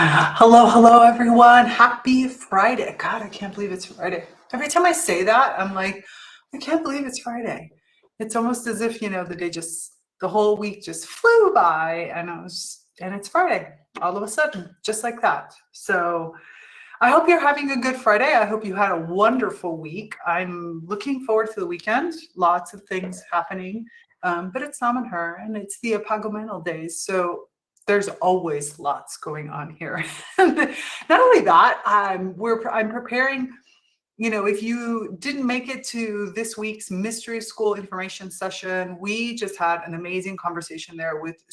Hello, everyone. Happy Friday. God, I can't believe it's Friday. Every time I say that, I'm like, I can't believe it's Friday. It's almost as if, the whole week just flew by and it's Friday all of a sudden, just like that. So I hope you're having a good Friday. I hope you had a wonderful week. I'm looking forward to the weekend. Lots of things happening, but it's Sam and her, and it's the Apagamental days. So there's always lots going on here. Not only that, I'm preparing. If you didn't make it to this week's mystery school information session, we just had an amazing conversation there with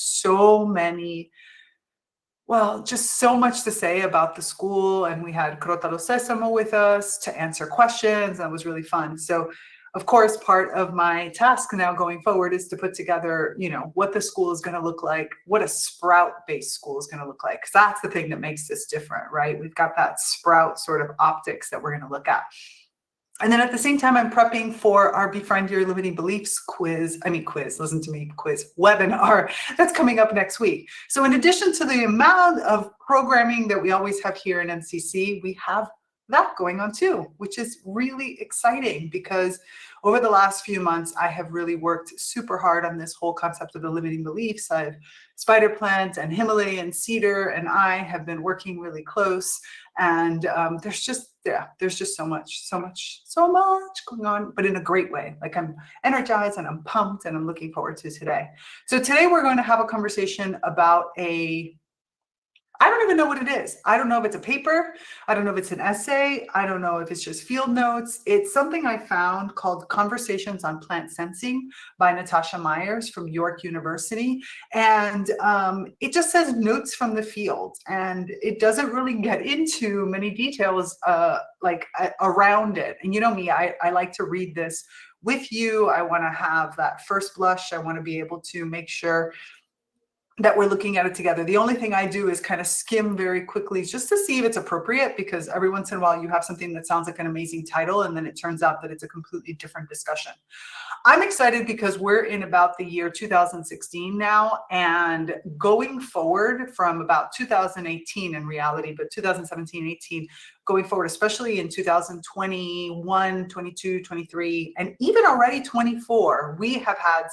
just so much to say about the school. And we had Crotalo Sesamo with us to answer questions. That was really fun. So, of course, part of my task now going forward is to put together, what the school is going to look like, what a Sprout-based school is going to look like. Because that's the thing that makes this different, right? We've got that Sprout sort of optics that we're going to look at. And then at the same time, I'm prepping for our Befriend Your Limiting Beliefs quiz webinar that's coming up next week. So in addition to the amount of programming that we always have here in NCC, we have that going on too, which is really exciting because over the last few months, I have really worked super hard on this whole concept of the limiting beliefs. Spider Plant and Himalayan Cedar and I have been working really close, and there's just so much going on, but in a great way. Like, I'm energized and I'm pumped and I'm looking forward to today. So today we're going to have a conversation about I don't even know what it is. I don't know if it's a paper. I don't know if it's an essay. I don't know if it's just field notes. It's something I found called Conversations on Plant Sensing by Natasha Myers from York University. And it just says notes from the field. And it doesn't really get into many details around it. And you know me, I like to read this with you. I want to have that first blush. I want to be able to make sure that we're looking at it together. The only thing I do is kind of skim very quickly just to see if it's appropriate, because every once in a while you have something that sounds like an amazing title and then it turns out that it's a completely different discussion. I'm excited because we're in about the year 2016 now, and going forward from about 2018 in reality, but 2017, 18, going forward, especially in 2021, 22, 23, and even already 24, we have had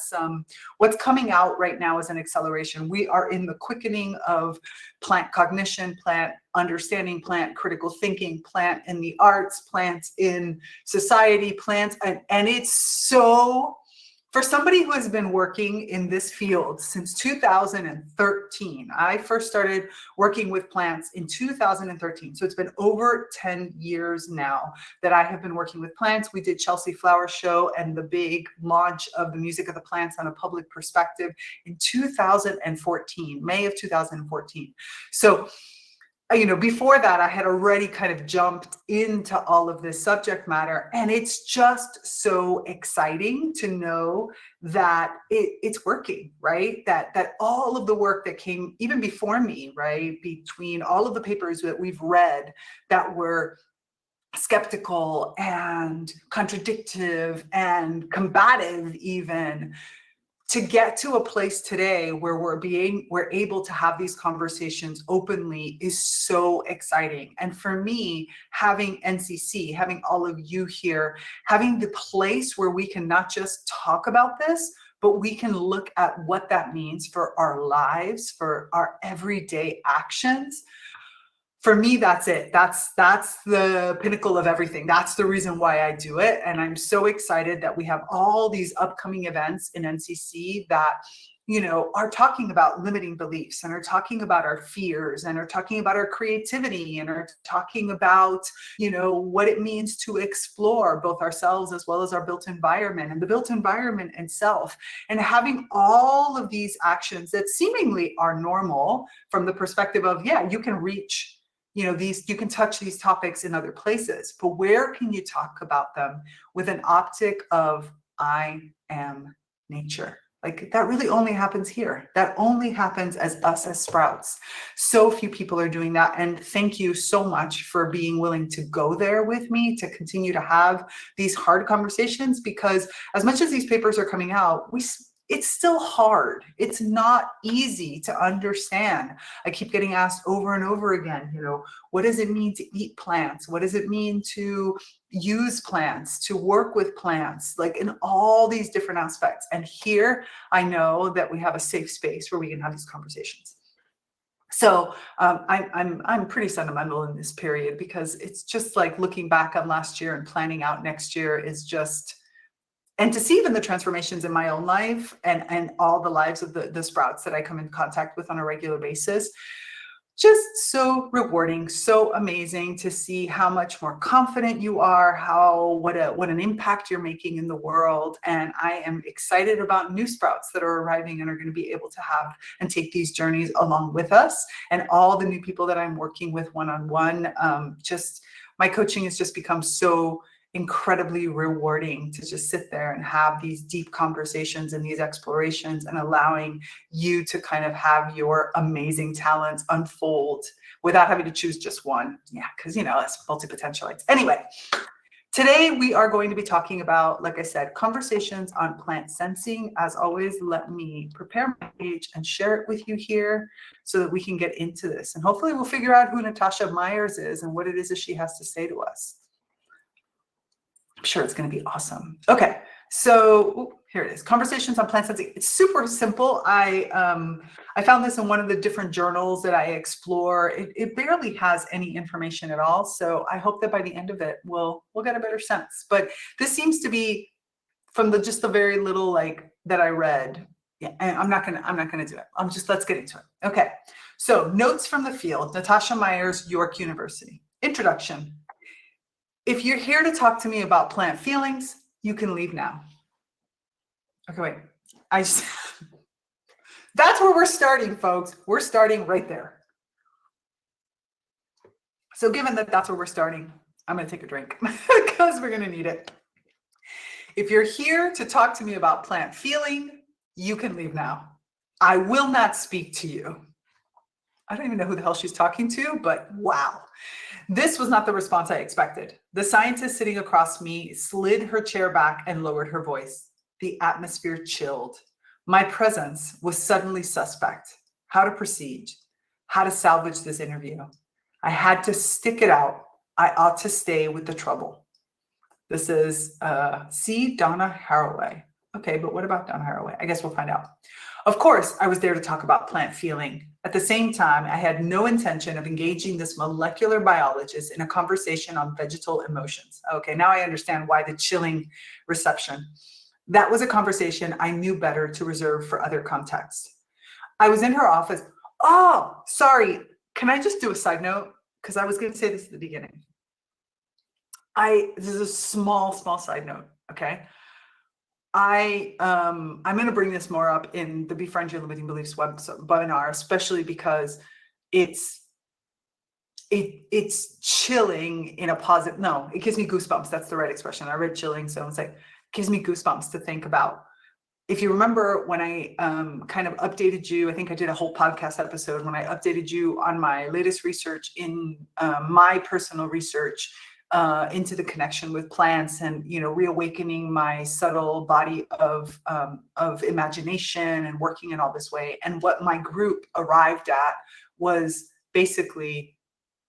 what's coming out right now is an acceleration. We are in the quickening of plant cognition, plant understanding, plant critical thinking, plant in the arts, plants in society, plants, and it's so, for somebody who has been working in this field since 2013, I first started working with plants in 2013. So it's been over 10 years now that I have been working with plants. We did Chelsea Flower Show and the big launch of the Music of the Plants on a Public Perspective in 2014, May of 2014. So before that, I had already kind of jumped into all of this subject matter, and it's just so exciting to know that it's working, right? That all of the work that came even before me, right, between all of the papers that we've read that were skeptical and contradictive and combative even, to get to a place today where we're able to have these conversations openly is so exciting. And for me, having NCC, having all of you here, having the place where we can not just talk about this, but we can look at what that means for our lives, for our everyday actions. For me, that's it. That's the pinnacle of everything. That's the reason why I do it. And I'm so excited that we have all these upcoming events in NCC that, are talking about limiting beliefs and are talking about our fears and are talking about our creativity and are talking about, what it means to explore both ourselves as well as our built environment and the built environment itself, and having all of these actions that seemingly are normal from the perspective of, yeah, you can reach you can touch these topics in other places, but where can you talk about them with an optic of I am nature? Like, that really only happens here. That only happens as us as Sprouts. So few people are doing that. And thank you so much for being willing to go there with me, to continue to have these hard conversations, because as much as these papers are coming out, it's still hard. It's not easy to understand. I keep getting asked over and over again, what does it mean to eat plants? What does it mean to use plants, to work with plants, like in all these different aspects? And here I know that we have a safe space where we can have these conversations. So I'm pretty sentimental in this period, because it's just like looking back on last year and planning out next year is just, and to see even the transformations in my own life and all the lives of the sprouts that I come in contact with on a regular basis, just so rewarding, so amazing to see how much more confident you are, what an impact you're making in the world. And I am excited about new sprouts that are arriving and are going to be able to have and take these journeys along with us, and all the new people that I'm working with one-on-one. Just my coaching has just become so incredibly rewarding to just sit there and have these deep conversations and these explorations, and allowing you to kind of have your amazing talents unfold without having to choose just one. Yeah, because it's multi-potentialites. Anyway, today we are going to be talking about, like I said, conversations on plant sensing. As always, let me prepare my page and share it with you here so that we can get into this. And hopefully we'll figure out who Natasha Myers is and what it is that she has to say to us. I'm sure it's going to be awesome. Okay, so here it is. Conversations on plant sensing. It's super simple. I found this in one of the different journals that I explore. It barely has any information at all. So I hope that by the end of it, we'll get a better sense. But this seems to be from just the very little that I read. Yeah, and I'm not gonna do it. Let's get into it. Okay. So notes from the field. Natasha Myers, York University. Introduction. If you're here to talk to me about plant feelings, you can leave now. Okay, wait. That's where we're starting, folks. We're starting right there. So given that that's where we're starting, I'm going to take a drink because we're going to need it. If you're here to talk to me about plant feeling, you can leave now. I will not speak to you. I don't even know who the hell she's talking to, but wow. This was not the response I expected. The scientist sitting across me slid her chair back and lowered her voice. The atmosphere chilled. My presence was suddenly suspect. How to proceed? How to salvage this interview? I had to stick it out. I ought to stay with the trouble. This is C. Donna Haraway. Okay, but what about Donna Haraway? I guess we'll find out. Of course, I was there to talk about plant feeling. At the same time, I had no intention of engaging this molecular biologist in a conversation on vegetal emotions. Okay, now I understand why the chilling reception. That was a conversation I knew better to reserve for other contexts. I was in her office. Oh, sorry. Can I just do a side note? Because I was going to say this at the beginning. This is a small side note, okay? I'm going to bring this more up in the Befriend Your Limiting Beliefs webinar, especially because it's chilling in a positive. No, it gives me goosebumps. That's the right expression. I read chilling, so it's like gives me goosebumps to think about. If you remember when I kind of updated you, I think I did a whole podcast episode when I updated you on my latest research in my personal research into the connection with plants and, reawakening my subtle body of imagination and working in all this way. And what my group arrived at was basically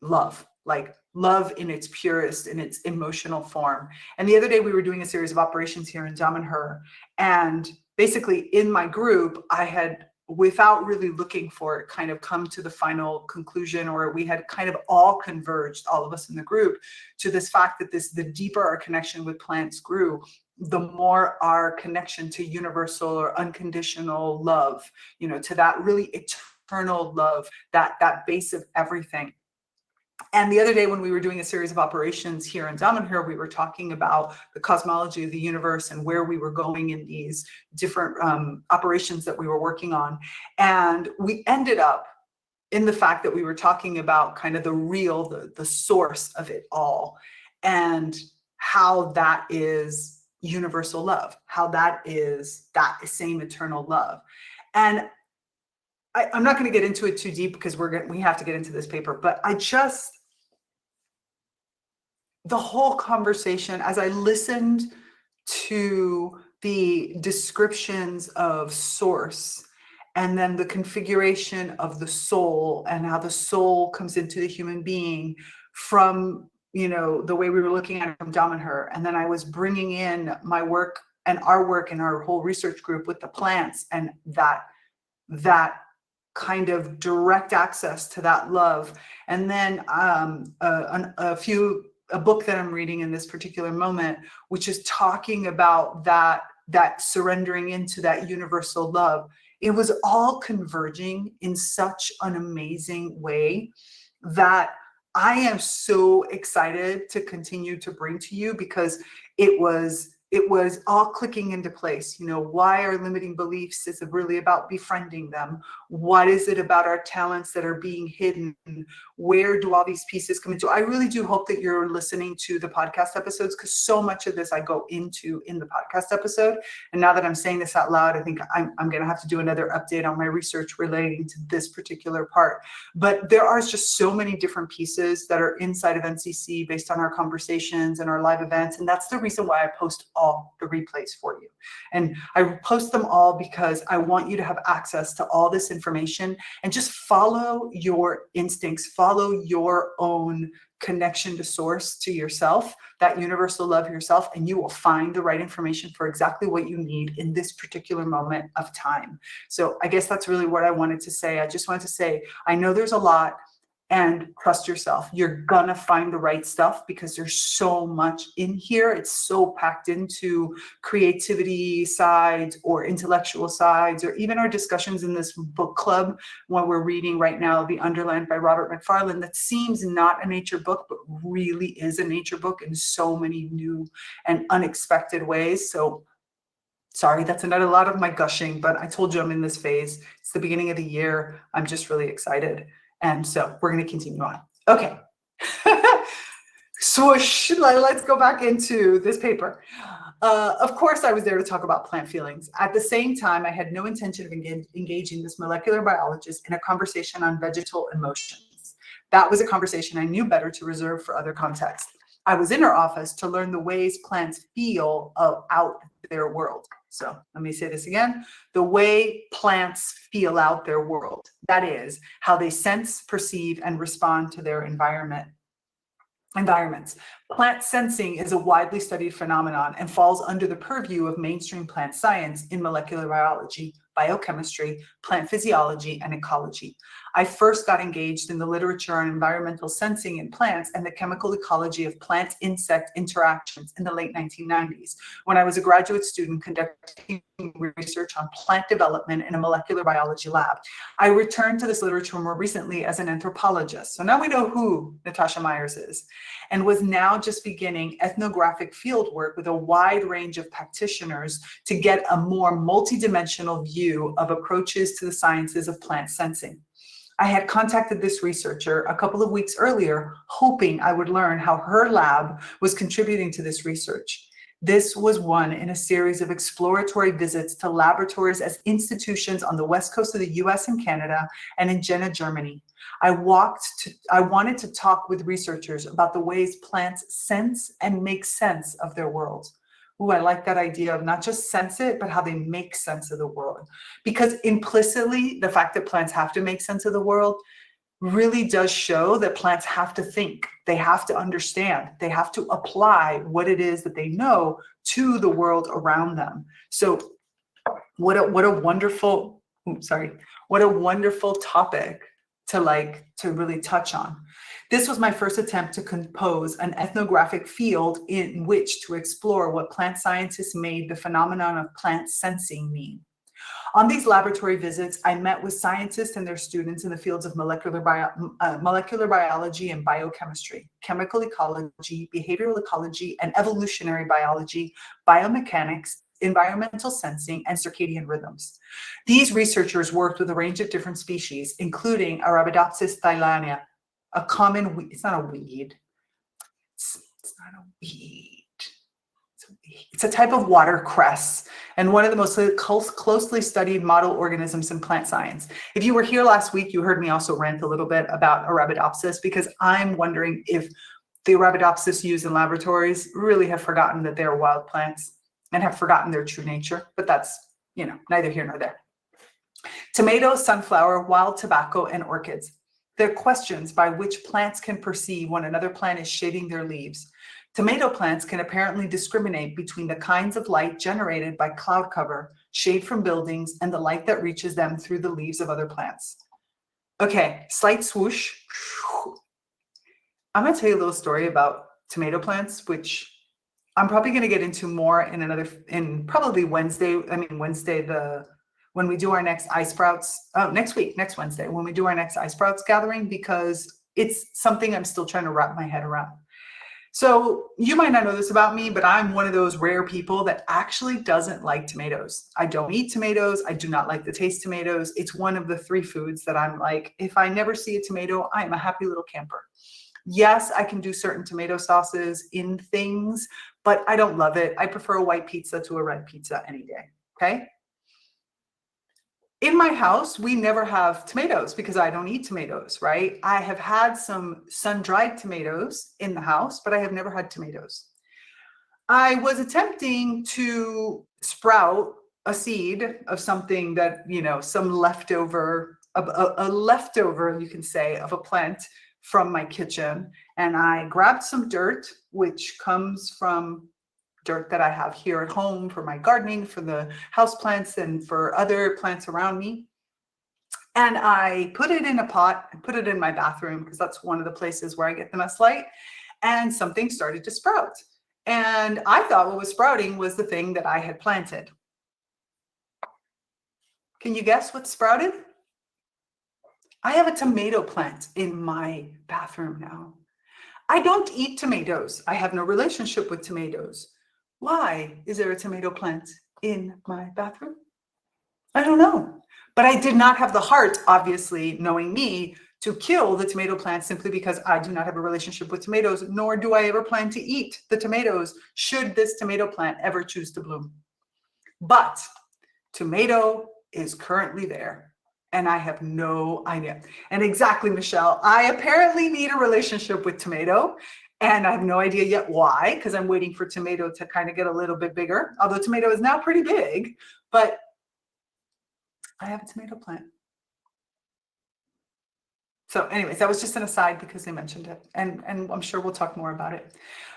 love, like love in its purest, in its emotional form. And the other day we were doing a series of operations here in Damanhur, and basically in my group, I had, without really looking for it, kind of come to the final conclusion, or we had kind of all converged, all of us in the group, to this fact that the deeper our connection with plants grew, the more our connection to universal or unconditional love, to that really eternal love, that base of everything. And the other day when we were doing a series of operations here in Damanhur, we were talking about the cosmology of the universe and where we were going in these different operations that we were working on. And we ended up in the fact that we were talking about kind of the real, the source of it all, and how that is universal love, how that is that same eternal love. And I'm not going to get into it too deep because we have to get into this paper, but the whole conversation, as I listened to the descriptions of source, and then the configuration of the soul and how the soul comes into the human being from, the way we were looking at it from Dom and her. And then I was bringing in my work and our whole research group with the plants, and that kind of direct access to that love. And then a book that I'm reading in this particular moment, which is talking about that surrendering into that universal love. It was all converging in such an amazing way that I am so excited to continue to bring to you, because it was all clicking into place. Why are limiting beliefs? Is it really about befriending them? What is it about our talents that are being hidden? Where do all these pieces come into? I really do hope that you're listening to the podcast episodes, because so much of this I go into in the podcast episode. And now that I'm saying this out loud, I think I'm going to have to do another update on my research relating to this particular part. But there are just so many different pieces that are inside of NCC based on our conversations and our live events. And that's the reason why I post all the replays for you. And I post them all because I want you to have access to all this information, and just follow your instincts, follow your own connection to source, to yourself, that universal love yourself, and you will find the right information for exactly what you need in this particular moment of time. So I guess that's really what I wanted to say. I just wanted to say, I know there's a lot, and trust yourself. You're gonna find the right stuff, because there's so much in here. It's so packed into creativity sides or intellectual sides, or even our discussions in this book club when we're reading right now, The Underland by Robert McFarlane, that seems not a nature book, but really is a nature book in so many new and unexpected ways. So sorry, that's not a lot of my gushing, but I told you I'm in this phase. It's the beginning of the year. I'm just really excited. And so we're going to continue on. Okay. Swoosh. Let's go back into this paper. Of course, I was there to talk about plant feelings. At the same time, I had no intention of engaging this molecular biologist in a conversation on vegetal emotions. That was a conversation I knew better to reserve for other contexts. I was in her office to learn the ways plants feel out their world. So let me say this again. The way plants feel out their world. That is how they sense, perceive, and respond to their environments. Plant sensing is a widely studied phenomenon and falls under the purview of mainstream plant science in molecular biology, biochemistry, plant physiology, and ecology. I first got engaged in the literature on environmental sensing in plants and the chemical ecology of plant-insect interactions in the late 1990s, when I was a graduate student conducting research on plant development in a molecular biology lab. I returned to this literature more recently as an anthropologist. So now we know who Natasha Myers is, and was now just beginning ethnographic field work with a wide range of practitioners to get a more multidimensional view of approaches to the sciences of plant sensing. I had contacted this researcher a couple of weeks earlier, hoping I would learn how her lab was contributing to this research. This was one in a series of exploratory visits to laboratories as institutions on the west coast of the US and Canada, and in Jena, Germany. I wanted to talk with researchers about the ways plants sense and make sense of their world. Ooh, I like that idea of not just sense it, but how they make sense of the world. Because implicitly, the fact that plants have to make sense of the world really does show that plants have to think, they have to understand, they have to apply what it is that they know to the world around them. So what a wonderful, what a wonderful topic to really touch on. This was my first attempt to compose an ethnographic field in which to explore what plant scientists made the phenomenon of plant sensing mean. On these laboratory visits, I met with scientists and their students in the fields of molecular biology and biochemistry, chemical ecology, behavioral ecology, and evolutionary biology, biomechanics, environmental sensing, and circadian rhythms. These researchers worked with a range of different species, including Arabidopsis thailandia, a common weed. It's not a weed. It's not a weed. It's a type of watercress and one of the most closely studied model organisms in plant science. If you were here last week, you heard me also rant a little bit about Arabidopsis, because I'm wondering if the Arabidopsis used in laboratories really have forgotten that they're wild plants. and have forgotten their true nature, but that's, neither here nor there. Tomato, sunflower, wild tobacco, and orchids. They're questions by which plants can perceive when another plant is shading their leaves. Tomato plants can apparently discriminate between the kinds of light generated by cloud cover, shade from buildings, and the light that reaches them through the leaves of other plants. Okay, slight swoosh. I'm going to tell you a little story about tomato plants, which I'm probably going to get into more in probably Wednesday. When we do our next next Wednesday, when we do our next iSprouts gathering, because it's something I'm still trying to wrap my head around. So you might not know this about me, but I'm one of those rare people that actually doesn't like tomatoes. I don't eat tomatoes. I do not like the taste of tomatoes. It's one of the 3 foods that I'm like, if I never see a tomato, I am a happy little camper. Yes, I can do certain tomato sauces in things, but I don't love it. I prefer a white pizza to a red pizza any day, okay? In my house, we never have tomatoes because I don't eat tomatoes, right? I have had some sun-dried tomatoes in the house, but I have never had tomatoes. I was attempting to sprout a seed of something that, some leftover, a leftover, you can say, of a plant from my kitchen. And I grabbed some dirt, which comes from dirt that I have here at home for my gardening, for the house plants, and for other plants around me. And I put it in a pot and put it in my bathroom because that's one of the places where I get the most light. And something started to sprout. And I thought what was sprouting was the thing that I had planted. Can you guess what sprouted? I have a tomato plant in my bathroom now. I don't eat tomatoes. I have no relationship with tomatoes. Why is there a tomato plant in my bathroom? I don't know. But I did not have the heart, obviously, knowing me, to kill the tomato plant simply because I do not have a relationship with tomatoes, nor do I ever plan to eat the tomatoes should this tomato plant ever choose to bloom. But tomato is currently there, and I have no idea. And exactly, Michelle, I apparently need a relationship with tomato. And I have no idea yet why, because I'm waiting for tomato to kind of get a little bit bigger. Although tomato is now pretty big, but I have a tomato plant. So anyways, that was just an aside because they mentioned it. And I'm sure we'll talk more about it.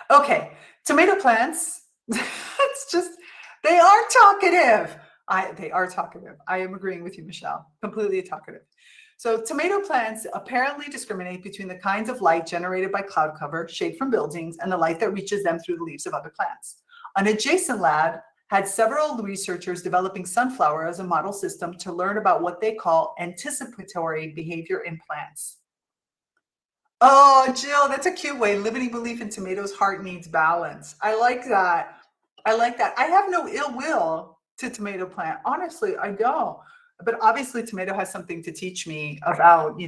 Okay, tomato plants, it's just, they are talkative. They are talkative. I am agreeing with you, Michelle, completely talkative. So tomato plants apparently discriminate between the kinds of light generated by cloud cover, shade from buildings, and the light that reaches them through the leaves of other plants. An adjacent lab had several researchers developing sunflower as a model system to learn about what they call anticipatory behavior in plants. Oh, Jill, that's a cute way. Limiting belief in tomatoes' heart needs balance. I like that. I like that. I have no ill will to tomato plant. Honestly, I don't. But obviously tomato has something to teach me about,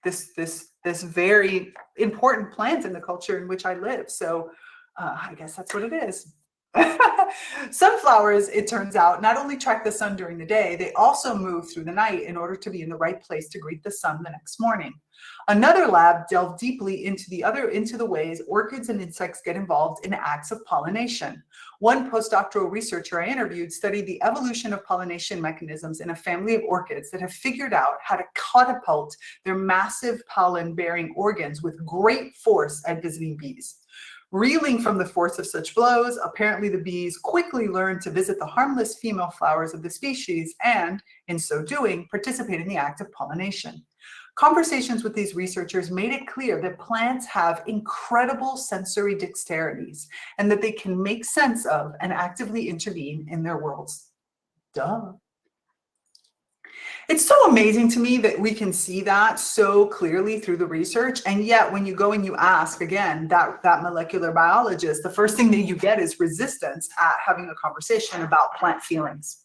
this very important plant in the culture in which I live. So I guess that's what it is. Sunflowers, it turns out, not only track the sun during the day, they also move through the night in order to be in the right place to greet the sun the next morning. Another lab delved deeply into the ways orchids and insects get involved in acts of pollination. One postdoctoral researcher I interviewed studied the evolution of pollination mechanisms in a family of orchids that have figured out how to catapult their massive pollen-bearing organs with great force at visiting bees. Reeling from the force of such blows, apparently the bees quickly learned to visit the harmless female flowers of the species and, in so doing, participate in the act of pollination. Conversations with these researchers made it clear that plants have incredible sensory dexterities and that they can make sense of and actively intervene in their worlds. Duh. It's so amazing to me that we can see that so clearly through the research. And yet when you go and you ask, again, that molecular biologist, the first thing that you get is resistance at having a conversation about plant feelings.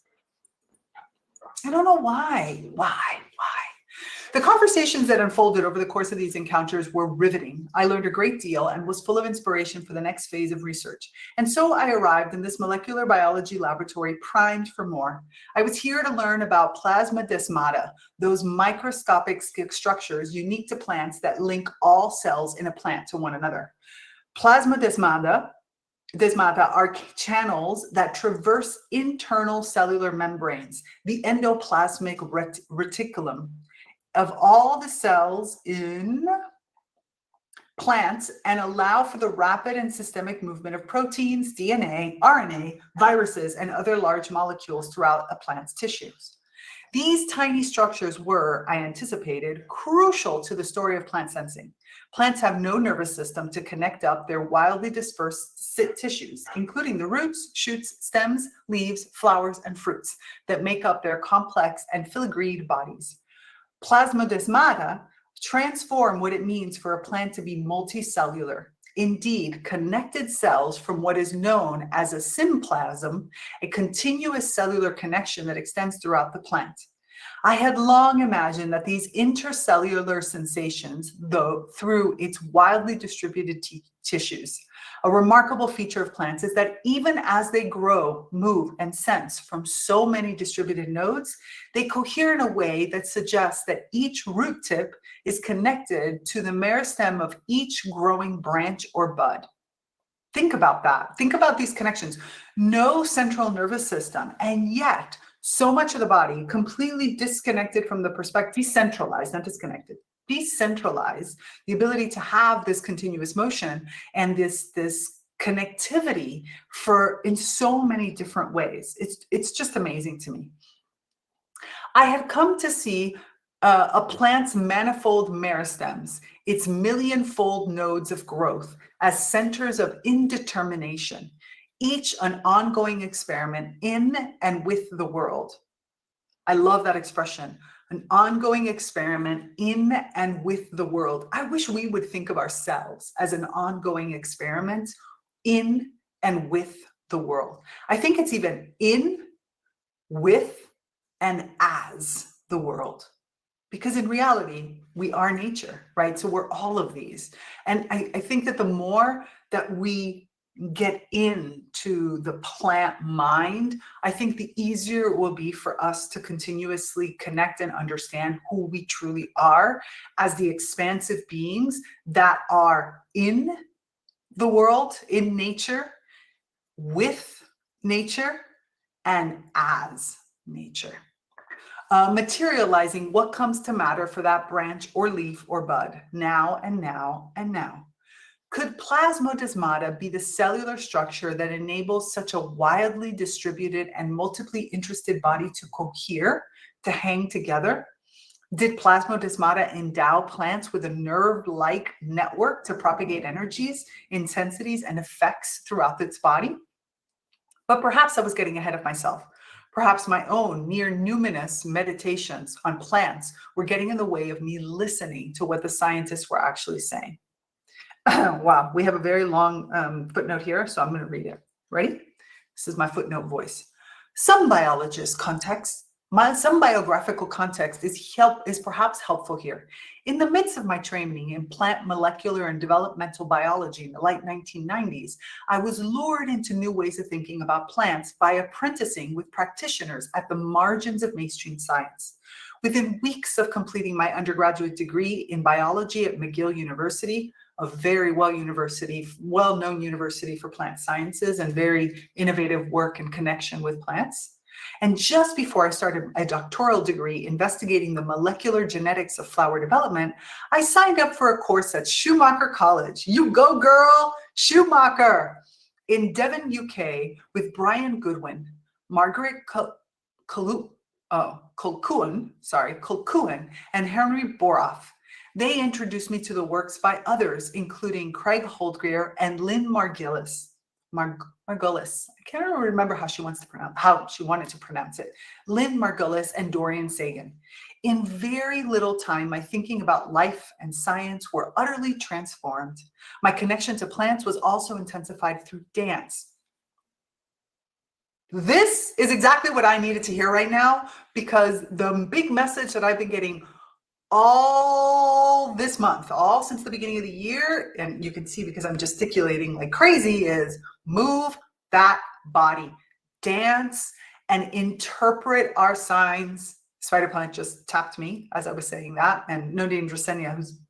I don't know why. The conversations that unfolded over the course of these encounters were riveting. I learned a great deal and was full of inspiration for the next phase of research. And so I arrived in this molecular biology laboratory primed for more. I was here to learn about plasmodesmata, those microscopic structures unique to plants that link all cells in a plant to one another. Plasmodesmata desmata are channels that traverse internal cellular membranes, the endoplasmic reticulum of all the cells in plants, and allow for the rapid and systemic movement of proteins, DNA, RNA, viruses, and other large molecules throughout a plant's tissues. These tiny structures were, I anticipated, crucial to the story of plant sensing. Plants have no nervous system to connect up their wildly dispersed tissues, including the roots, shoots, stems, leaves, flowers, and fruits that make up their complex and filigreed bodies. Plasmodesmata transform what it means for a plant to be multicellular. Indeed, connected cells from what is known as a symplasm, a continuous cellular connection that extends throughout the plant. I had long imagined that these intercellular sensations, though through its wildly distributed tissues. A remarkable feature of plants is that even as they grow, move, and sense from so many distributed nodes, they cohere in a way that suggests that each root tip is connected to the meristem of each growing branch or bud. Think about that. Think about these connections. No central nervous system, and yet so much of the body completely disconnected from the perspective, decentralized, not disconnected, decentralized, the ability to have this continuous motion and this connectivity in so many different ways. It's just amazing to me. I have come to see a plant's manifold meristems, its million-fold nodes of growth, as centers of indetermination, each an ongoing experiment in and with the world. I love that expression, an ongoing experiment in and with the world. I wish we would think of ourselves as an ongoing experiment in and with the world. I think it's even in, with, and as the world. Because in reality, we are nature, right? So we're all of these. And I think that the more that we get into the plant mind, I think the easier it will be for us to continuously connect and understand who we truly are as the expansive beings that are in the world, in nature, with nature, and as nature. Materializing what comes to matter for that branch or leaf or bud, now and now and now. Could plasmodesmata be the cellular structure that enables such a wildly distributed and multiply interested body to cohere, to hang together? Did plasmodesmata endow plants with a nerve-like network to propagate energies, intensities, and effects throughout its body? But perhaps I was getting ahead of myself. Perhaps my own near numinous meditations on plants were getting in the way of me listening to what the scientists were actually saying. Wow, we have a very long footnote here, so I'm going to read it. Ready? This is my footnote voice. Some biographical context is perhaps helpful here. In the midst of my training in plant molecular and developmental biology in the late 1990s, I was lured into new ways of thinking about plants by apprenticing with practitioners at the margins of mainstream science. Within weeks of completing my undergraduate degree in biology at McGill University, a very well-known university for plant sciences and very innovative work and connection with plants. And just before I started a doctoral degree investigating the molecular genetics of flower development, I signed up for a course at Schumacher College. You go, girl, Schumacher! In Devon, UK, with Brian Goodwin, Margaret Colquhoun, and Henry Boroff. They introduced me to the works by others, including Craig Holdgreer and Lynn Margulis. Margulis. I can't remember how she wanted to pronounce it. Lynn Margulis and Dorian Sagan. In very little time, my thinking about life and science were utterly transformed. My connection to plants was also intensified through dance. This is exactly what I needed to hear right now, because the big message that I've been getting all this month, all since the beginning of the year, and you can see because I'm gesticulating like crazy, is move that body, dance, and interpret our signs. Spider Plant just tapped me as I was saying that, and No Name Dresenia, who's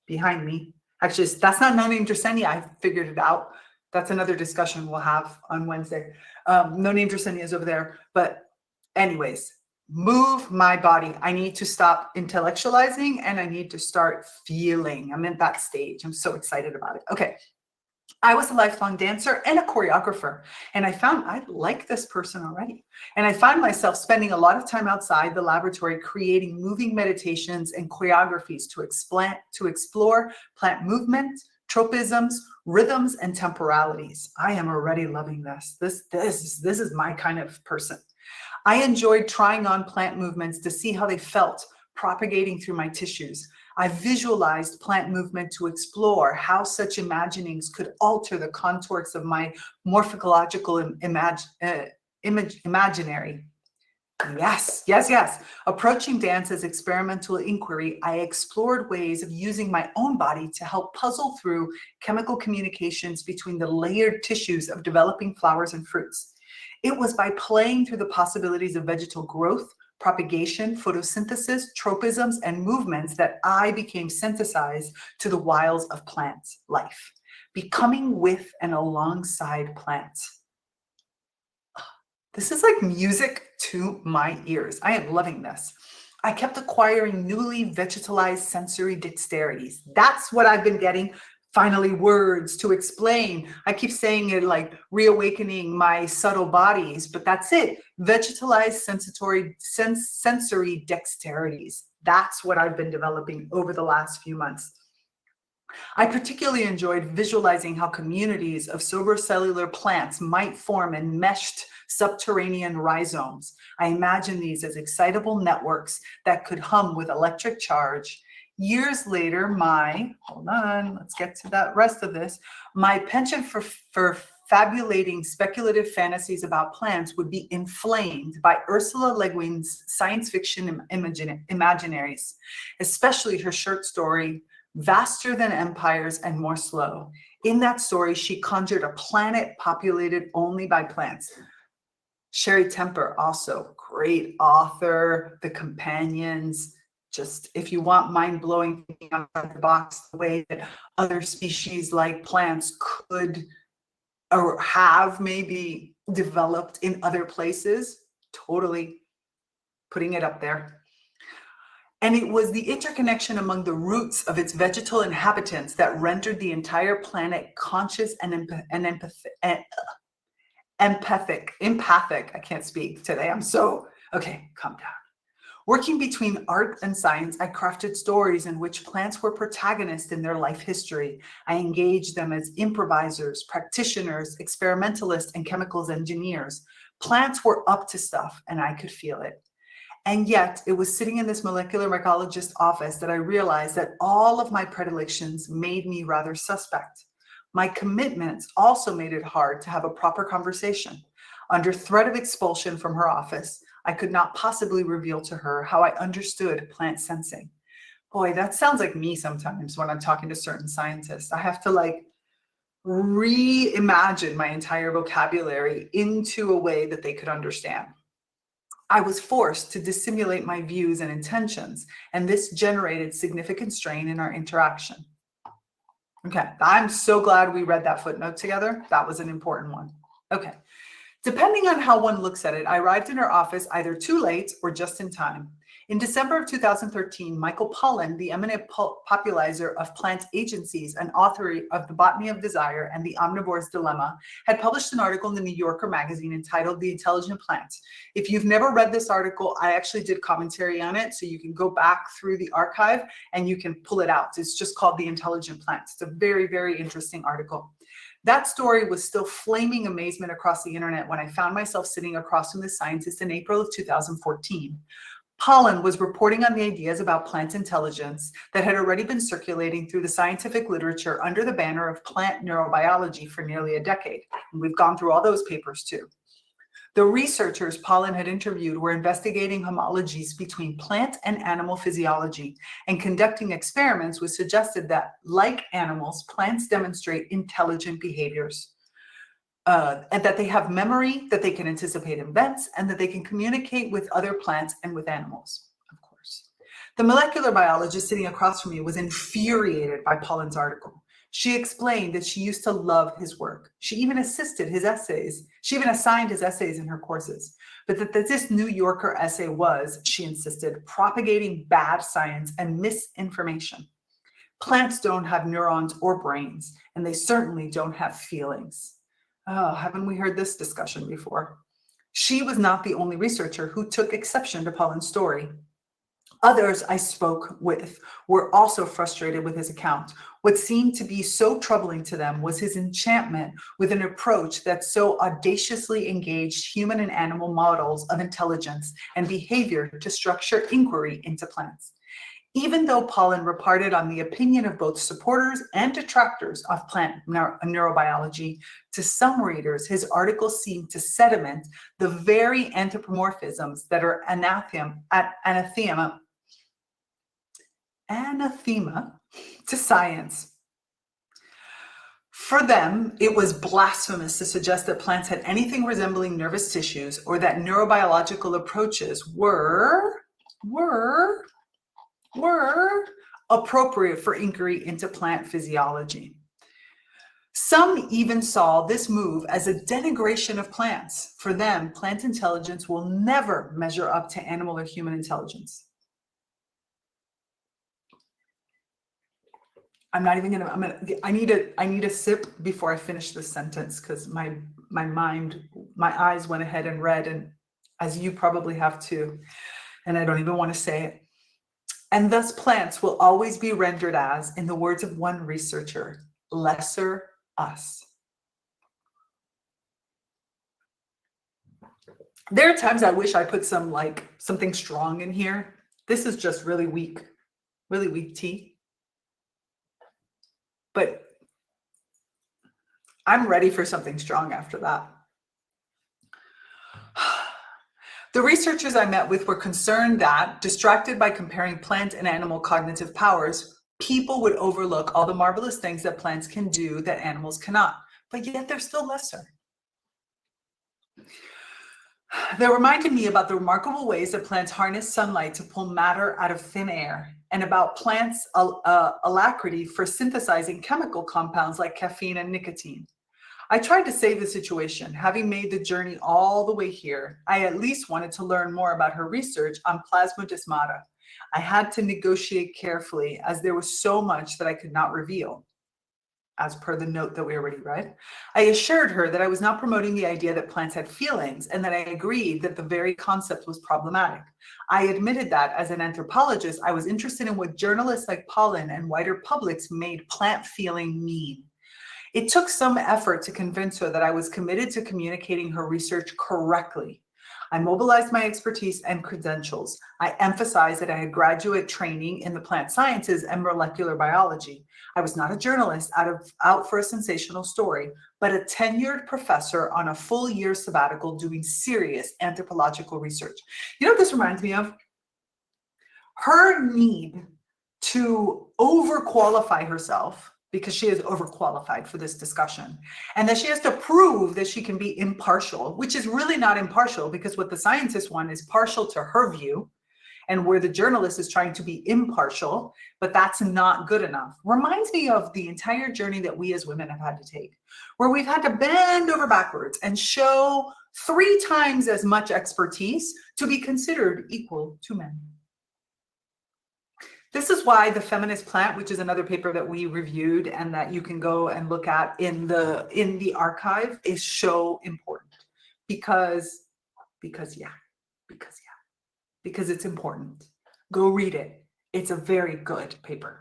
behind me. Actually, that's not No Name Dresenia. I figured it out. That's another discussion we'll have on Wednesday. No name Dracinia is over there. But anyways, move my body. I need to stop intellectualizing and I need to start feeling. I'm in that stage. I'm so excited about it. Okay. I was a lifelong dancer and a choreographer, and I found I like this person already. And I found myself spending a lot of time outside the laboratory creating moving meditations and choreographies to explore plant movement, tropisms, rhythms, and temporalities. I am already loving this. This is my kind of person. I enjoyed trying on plant movements to see how they felt propagating through my tissues. I visualized plant movement to explore how such imaginings could alter the contours of my morphological imaginary. Yes, yes, yes. Approaching dance as experimental inquiry, I explored ways of using my own body to help puzzle through chemical communications between the layered tissues of developing flowers and fruits. It was by playing through the possibilities of vegetal growth, propagation, photosynthesis, tropisms, and movements that I became synthesized to the wiles of plant life, becoming with and alongside plants. This is like music to my ears. I am loving this. I kept acquiring newly vegetalized sensory dexterities. That's what I've been getting. Finally, words to explain. I keep saying it like reawakening my subtle bodies, but that's it. Vegetalized sensory dexterities. That's what I've been developing over the last few months. I particularly enjoyed visualizing how communities of supracellular plants might form in meshed subterranean rhizomes. I imagine these as excitable networks that could hum with electric charge. Years later, hold on, let's get to that rest of this. My penchant for fabulating speculative fantasies about plants would be inflamed by Ursula Le Guin's science fiction imaginaries, especially her short story, Vaster Than Empires and More Slow. In that story, she conjured a planet populated only by plants. Sherry Temper, also great author, The Companions. Just if you want mind-blowing thinking outside the box, the way that other species like plants could or have maybe developed in other places, totally putting it up there. And it was the interconnection among the roots of its vegetal inhabitants that rendered the entire planet conscious and empathic. I can't speak today. Okay, calm down. Working between art and science, I crafted stories in which plants were protagonists in their life history. I engaged them as improvisers, practitioners, experimentalists, and chemicals engineers. Plants were up to stuff, and I could feel it. And yet, it was sitting in this molecular mycologist office that I realized that all of my predilections made me rather suspect. My commitments also made it hard to have a proper conversation. Under threat of expulsion from her office, I could not possibly reveal to her how I understood plant sensing. Boy, that sounds like me sometimes when I'm talking to certain scientists. I have to like reimagine my entire vocabulary into a way that they could understand. I was forced to dissimulate my views and intentions, and this generated significant strain in our interaction. Okay, I'm so glad we read that footnote together. That was an important one. Okay, depending on how one looks at it, I arrived in her office either too late or just in time. In December of 2013, Michael Pollan, the eminent popularizer of plant agencies and author of The Botany of Desire and The Omnivore's Dilemma, had published an article in the New Yorker magazine entitled The Intelligent Plant. If you've never read this article, I actually did commentary on it, so you can go back through the archive and you can pull it out. It's just called The Intelligent Plant. It's a very, very interesting article. That story was still flaming amazement across the internet when I found myself sitting across from this scientist in April of 2014. Pollan was reporting on the ideas about plant intelligence that had already been circulating through the scientific literature under the banner of plant neurobiology for nearly a decade. And we've gone through all those papers too. The researchers Pollan had interviewed were investigating homologies between plant and animal physiology and conducting experiments which suggested that, like animals, plants demonstrate intelligent behaviors. And that they have memory, that they can anticipate events, and that they can communicate with other plants and with animals, of course. The molecular biologist sitting across from me was infuriated by Pollan's article. She explained that she used to love his work. She even assisted his essays. She even assigned his essays in her courses. But that this New Yorker essay was, she insisted, propagating bad science and misinformation. Plants don't have neurons or brains, and they certainly don't have feelings. Oh, haven't we heard this discussion before? She was not the only researcher who took exception to Pollen's story. Others I spoke with were also frustrated with his account. What seemed to be so troubling to them was his enchantment with an approach that so audaciously engaged human and animal models of intelligence and behavior to structure inquiry into plants. Even though Pollen reported on the opinion of both supporters and detractors of plant neurobiology, to some readers, his article seemed to sediment the very anthropomorphisms that are anathema to science. For them, it was blasphemous to suggest that plants had anything resembling nervous tissues or that neurobiological approaches were appropriate for inquiry into plant physiology. Some even saw this move as a denigration of plants. For them, plant intelligence will never measure up to animal or human intelligence. I need a sip before I finish this sentence, because my eyes went ahead and read, and as you probably have too, and I don't even want to say it. And thus plants will always be rendered as, in the words of one researcher, lesser us. There are times I wish I put something strong in here. This is just really weak tea. But I'm ready for something strong after that. The researchers I met with were concerned that, distracted by comparing plant and animal cognitive powers, people would overlook all the marvelous things that plants can do that animals cannot, but yet they're still lesser. They reminded me about the remarkable ways that plants harness sunlight to pull matter out of thin air, and about plants' alacrity for synthesizing chemical compounds like caffeine and nicotine. I tried to save the situation. Having made the journey all the way here, I at least wanted to learn more about her research on plasmodesmata. I had to negotiate carefully, as there was so much that I could not reveal, as per the note that we already read. I assured her that I was not promoting the idea that plants had feelings, and that I agreed that the very concept was problematic. I admitted that, as an anthropologist, I was interested in what journalists like Pollen and wider publics made plant feeling mean. It took some effort to convince her that I was committed to communicating her research correctly. I mobilized my expertise and credentials. I emphasized that I had graduate training in the plant sciences and molecular biology. I was not a journalist out for a sensational story, but a tenured professor on a full year sabbatical doing serious anthropological research. You know what this reminds me of? Her need to overqualify herself, because she is overqualified for this discussion, and that she has to prove that she can be impartial, which is really not impartial, because what the scientists want is partial to her view, and where the journalist is trying to be impartial, but that's not good enough. Reminds me of the entire journey that we as women have had to take, where we've had to bend over backwards and show 3 times as much expertise to be considered equal to men. This is why The Feminist Plant, which is another paper that we reviewed and that you can go and look at in the archive, is so important, because it's important. Go read it. It's a very good paper.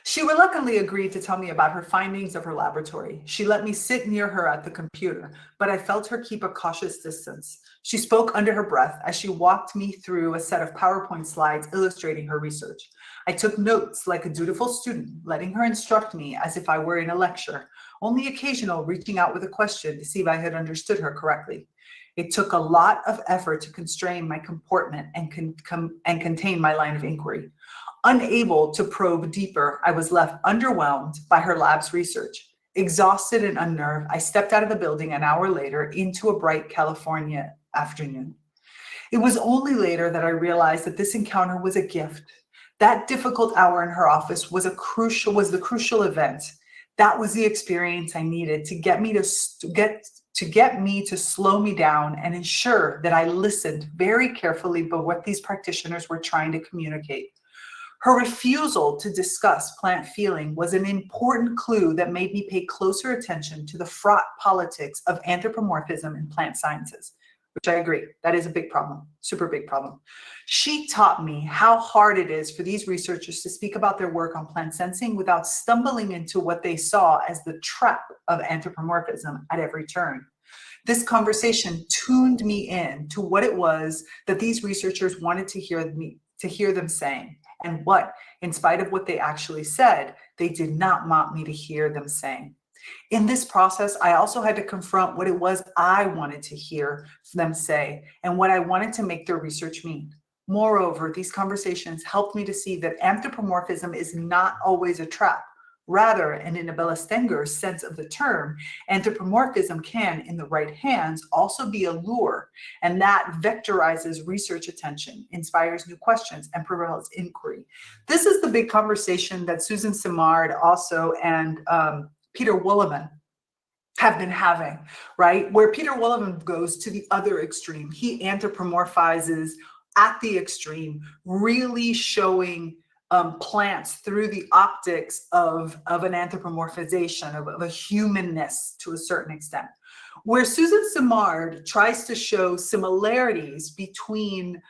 She reluctantly agreed to tell me about her findings of her laboratory. She let me sit near her at the computer, but I felt her keep a cautious distance. She spoke under her breath as she walked me through a set of PowerPoint slides illustrating her research. I took notes like a dutiful student, letting her instruct me as if I were in a lecture, only occasional reaching out with a question to see if I had understood her correctly. It took a lot of effort to constrain my comportment and contain my line of inquiry. Unable to probe deeper, I was left underwhelmed by her lab's research. Exhausted and unnerved, I stepped out of the building an hour later into a bright California afternoon. It was only later that I realized that this encounter was a gift. That difficult hour in her office was the crucial event. That was the experience I needed to get me to slow me down and ensure that I listened very carefully about what these practitioners were trying to communicate. Her refusal to discuss plant feeling was an important clue that made me pay closer attention to the fraught politics of anthropomorphism in plant sciences, which I agree, that is a big problem, super big problem. She taught me how hard it is for these researchers to speak about their work on plant sensing without stumbling into what they saw as the trap of anthropomorphism at every turn. This conversation tuned me in to what it was that these researchers wanted to hear them saying, and what, in spite of what they actually said, they did not want me to hear them saying. In this process, I also had to confront what it was I wanted to hear them say and what I wanted to make their research mean. Moreover, these conversations helped me to see that anthropomorphism is not always a trap. Rather, and in Abella Stenger's sense of the term, anthropomorphism can, in the right hands, also be a lure, and that vectorizes research attention, inspires new questions, and propels inquiry. This is the big conversation that Susan Simard also and Peter Woolliman have been having, right? Where Peter Woolliman goes to the other extreme. He anthropomorphizes at the extreme, really showing plants through the optics of an anthropomorphization, of a humanness to a certain extent. Where Susan Simard tries to show similarities between,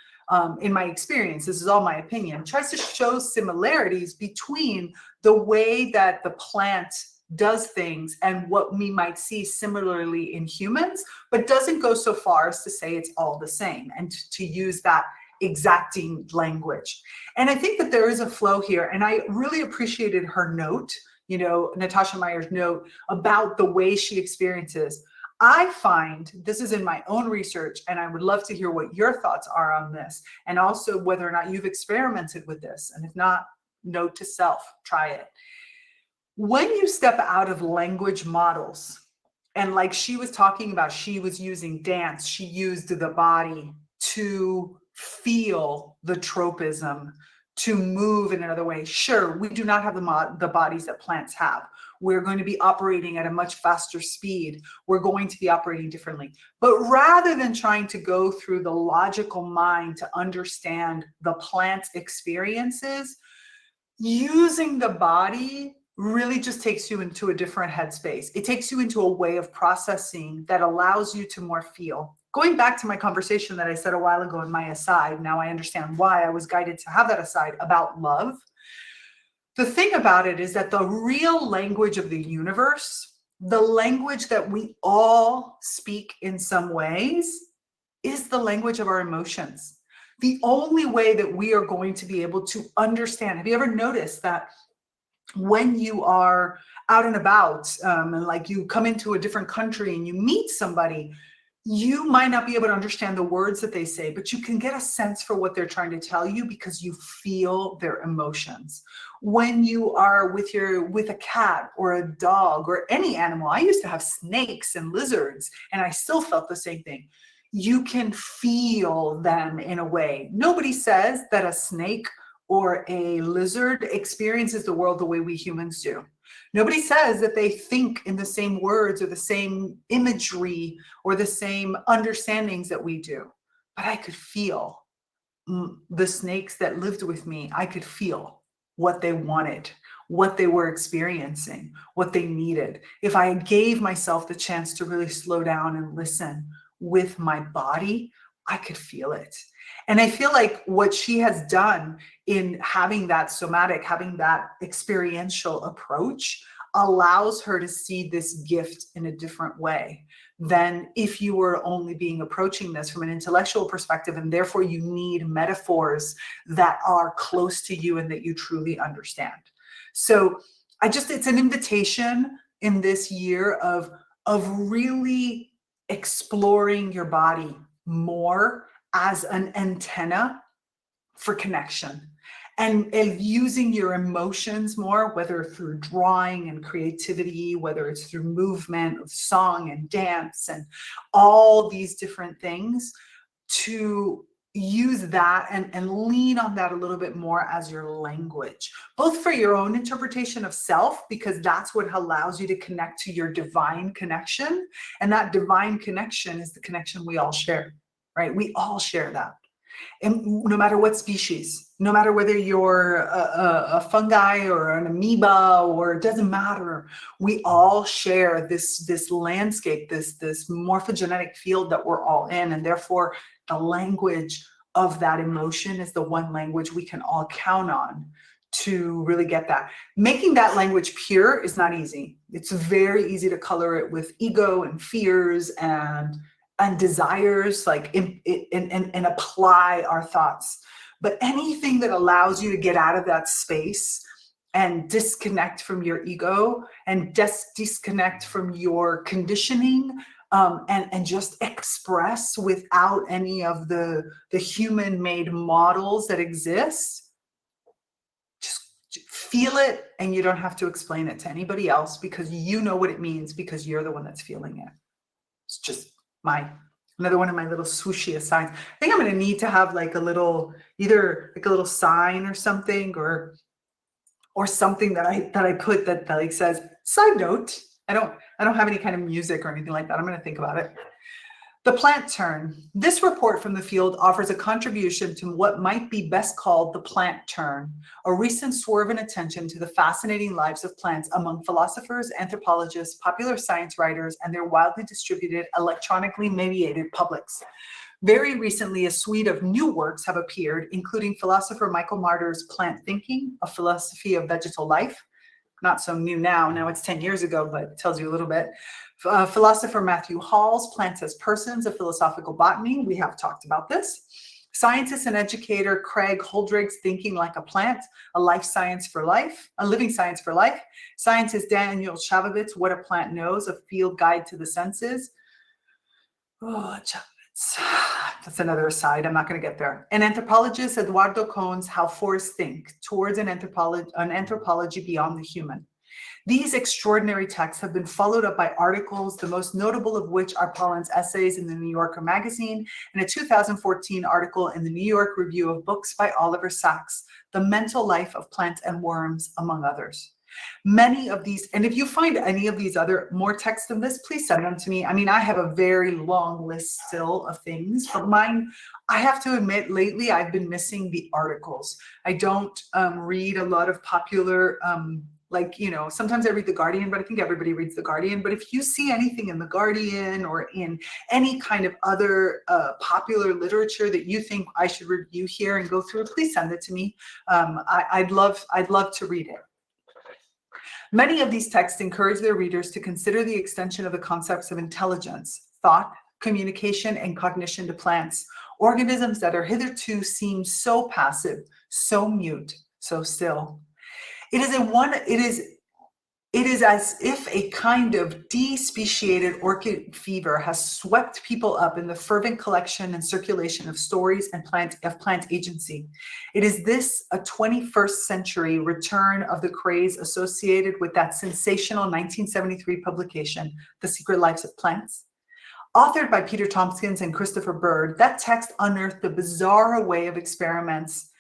in my experience, this is all my opinion, tries to show similarities between the way that the plant does things and what we might see similarly in humans, but doesn't go so far as to say it's all the same and to use that exacting language. And I think that there is a flow here, and I really appreciated her note, you know, Natasha Myers' note about the way she experiences. I find, this is in my own research, and I would love to hear what your thoughts are on this, and also whether or not you've experimented with this, and if not, note to self, try it. When you step out of language models, and like she was talking about, she was using dance, she used the body to feel the tropism, to move in another way. Sure, we do not have the bodies that plants have. We're going to be operating at a much faster speed. We're going to be operating differently. But rather than trying to go through the logical mind to understand the plant's experiences, using the body really just takes you into a different headspace. It takes you into a way of processing that allows you to more feel. Going back to my conversation that I said a while ago in my aside, now I understand why I was guided to have that aside about love. The thing about it is that the real language of the universe, the language that we all speak in some ways, is the language of our emotions. The only way that we are going to be able to understand, have you ever noticed that when you are out and about and like you come into a different country and you meet somebody, you might not be able to understand the words that they say, but you can get a sense for what they're trying to tell you because you feel their emotions. When you are with a cat or a dog or any animal, I used to have snakes and lizards and I still felt the same thing. You can feel them in a way. Nobody says that a snake or a lizard experiences the world the way we humans do. Nobody says that they think in the same words or the same imagery or the same understandings that we do. But I could feel the snakes that lived with me. I could feel what they wanted, what they were experiencing, what they needed. If I gave myself the chance to really slow down and listen with my body, I could feel it. And I feel like what she has done in having that somatic, having that experiential approach allows her to see this gift in a different way than if you were only approaching this from an intellectual perspective, and therefore you need metaphors that are close to you and that you truly understand. So it's an invitation in this year of really exploring your body more as an antenna for connection and using your emotions more, whether through drawing and creativity, whether it's through movement, song and dance and all these different things, to use that and lean on that a little bit more as your language, both for your own interpretation of self, because that's what allows you to connect to your divine connection. And that divine connection is the connection we all share, right? We all share that. And no matter what species, no matter whether you're a fungi or an amoeba, or it doesn't matter, we all share this landscape, this morphogenetic field that we're all in, and therefore the language of that emotion is the one language we can all count on to really get that. Making that language pure is not easy. It's very easy to color it with ego and fears and desires, like and apply our thoughts. But anything that allows you to get out of that space and disconnect from your ego and disconnect from your conditioning, and just express without any of the human-made models that exist, just feel it, and you don't have to explain it to anybody else, because you know what it means, because you're the one that's feeling it. It's just another one of my little swooshy signs. I think I'm going to need to have like a little, either like a little sign or something, or something that I put that like says, side note. I don't have any kind of music or anything like that. I'm going to think about it. The plant turn. This report from the field offers a contribution to what might be best called the plant turn, a recent swerve in attention to the fascinating lives of plants among philosophers, anthropologists, popular science writers, and their wildly distributed, electronically mediated publics. Very recently, a suite of new works have appeared, including philosopher Michael Marder's Plant Thinking, A Philosophy of Vegetal Life. Not so new now it's 10 years ago, but it tells you a little bit. Philosopher Matthew Hall's Plants as Persons, A Philosophical Botany. We have talked about this. Scientist and educator Craig Holdrigg's Thinking Like a Plant, a living science for life. Scientist Daniel Chavovitz, What a Plant Knows, a field guide to the senses. Oh, Chavovitz. That's another aside. I'm not going to get there. And anthropologist Eduardo Cohn's How Forests Think, Towards an Anthropology Beyond the Human. These extraordinary texts have been followed up by articles, the most notable of which are Pollan's essays in the New Yorker magazine and a 2014 article in the New York Review of Books by Oliver Sacks, The Mental Life of Plants and Worms, among others. Many of these, and if you find any of these other more texts than this, please send them to me. I mean, I have a very long list still of things, but mine, I have to admit, lately I've been missing the articles. I don't read a lot of popular, like, you know, sometimes I read The Guardian, but I think everybody reads The Guardian. But if you see anything in The Guardian or in any kind of other popular literature that you think I should review here and go through, please send it to me. I'd love to read it. Many of these texts encourage their readers to consider the extension of the concepts of intelligence, thought, communication, and cognition to plants, organisms that are hitherto seem so passive, so mute, so still. It is as if a kind of despeciated orchid fever has swept people up in the fervent collection and circulation of stories and plant agency. It is this a 21st century return of the craze associated with that sensational 1973 publication, The Secret Lives of Plants. Authored by Peter Tompkins and Christopher Bird, that text unearthed a bizarre array of experiments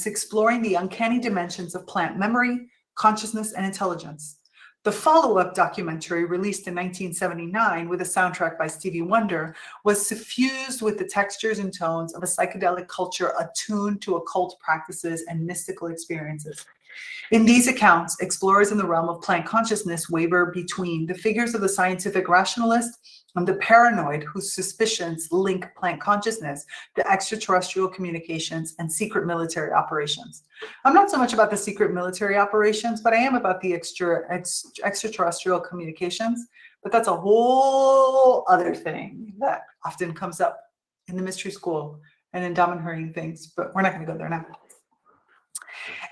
exploring the uncanny dimensions of plant memory, consciousness, and intelligence. The follow-up documentary, released in 1979 with a soundtrack by Stevie Wonder, was suffused with the textures and tones of a psychedelic culture attuned to occult practices and mystical experiences. In these accounts, explorers in the realm of plant consciousness waver between the figures of the scientific rationalist and the paranoid whose suspicions link plant consciousness to extraterrestrial communications and secret military operations. I'm not so much about the secret military operations, but I am about the extraterrestrial communications. But that's a whole other thing that often comes up in the mystery school and in Dumb and Hurting things, but we're not going to go there now.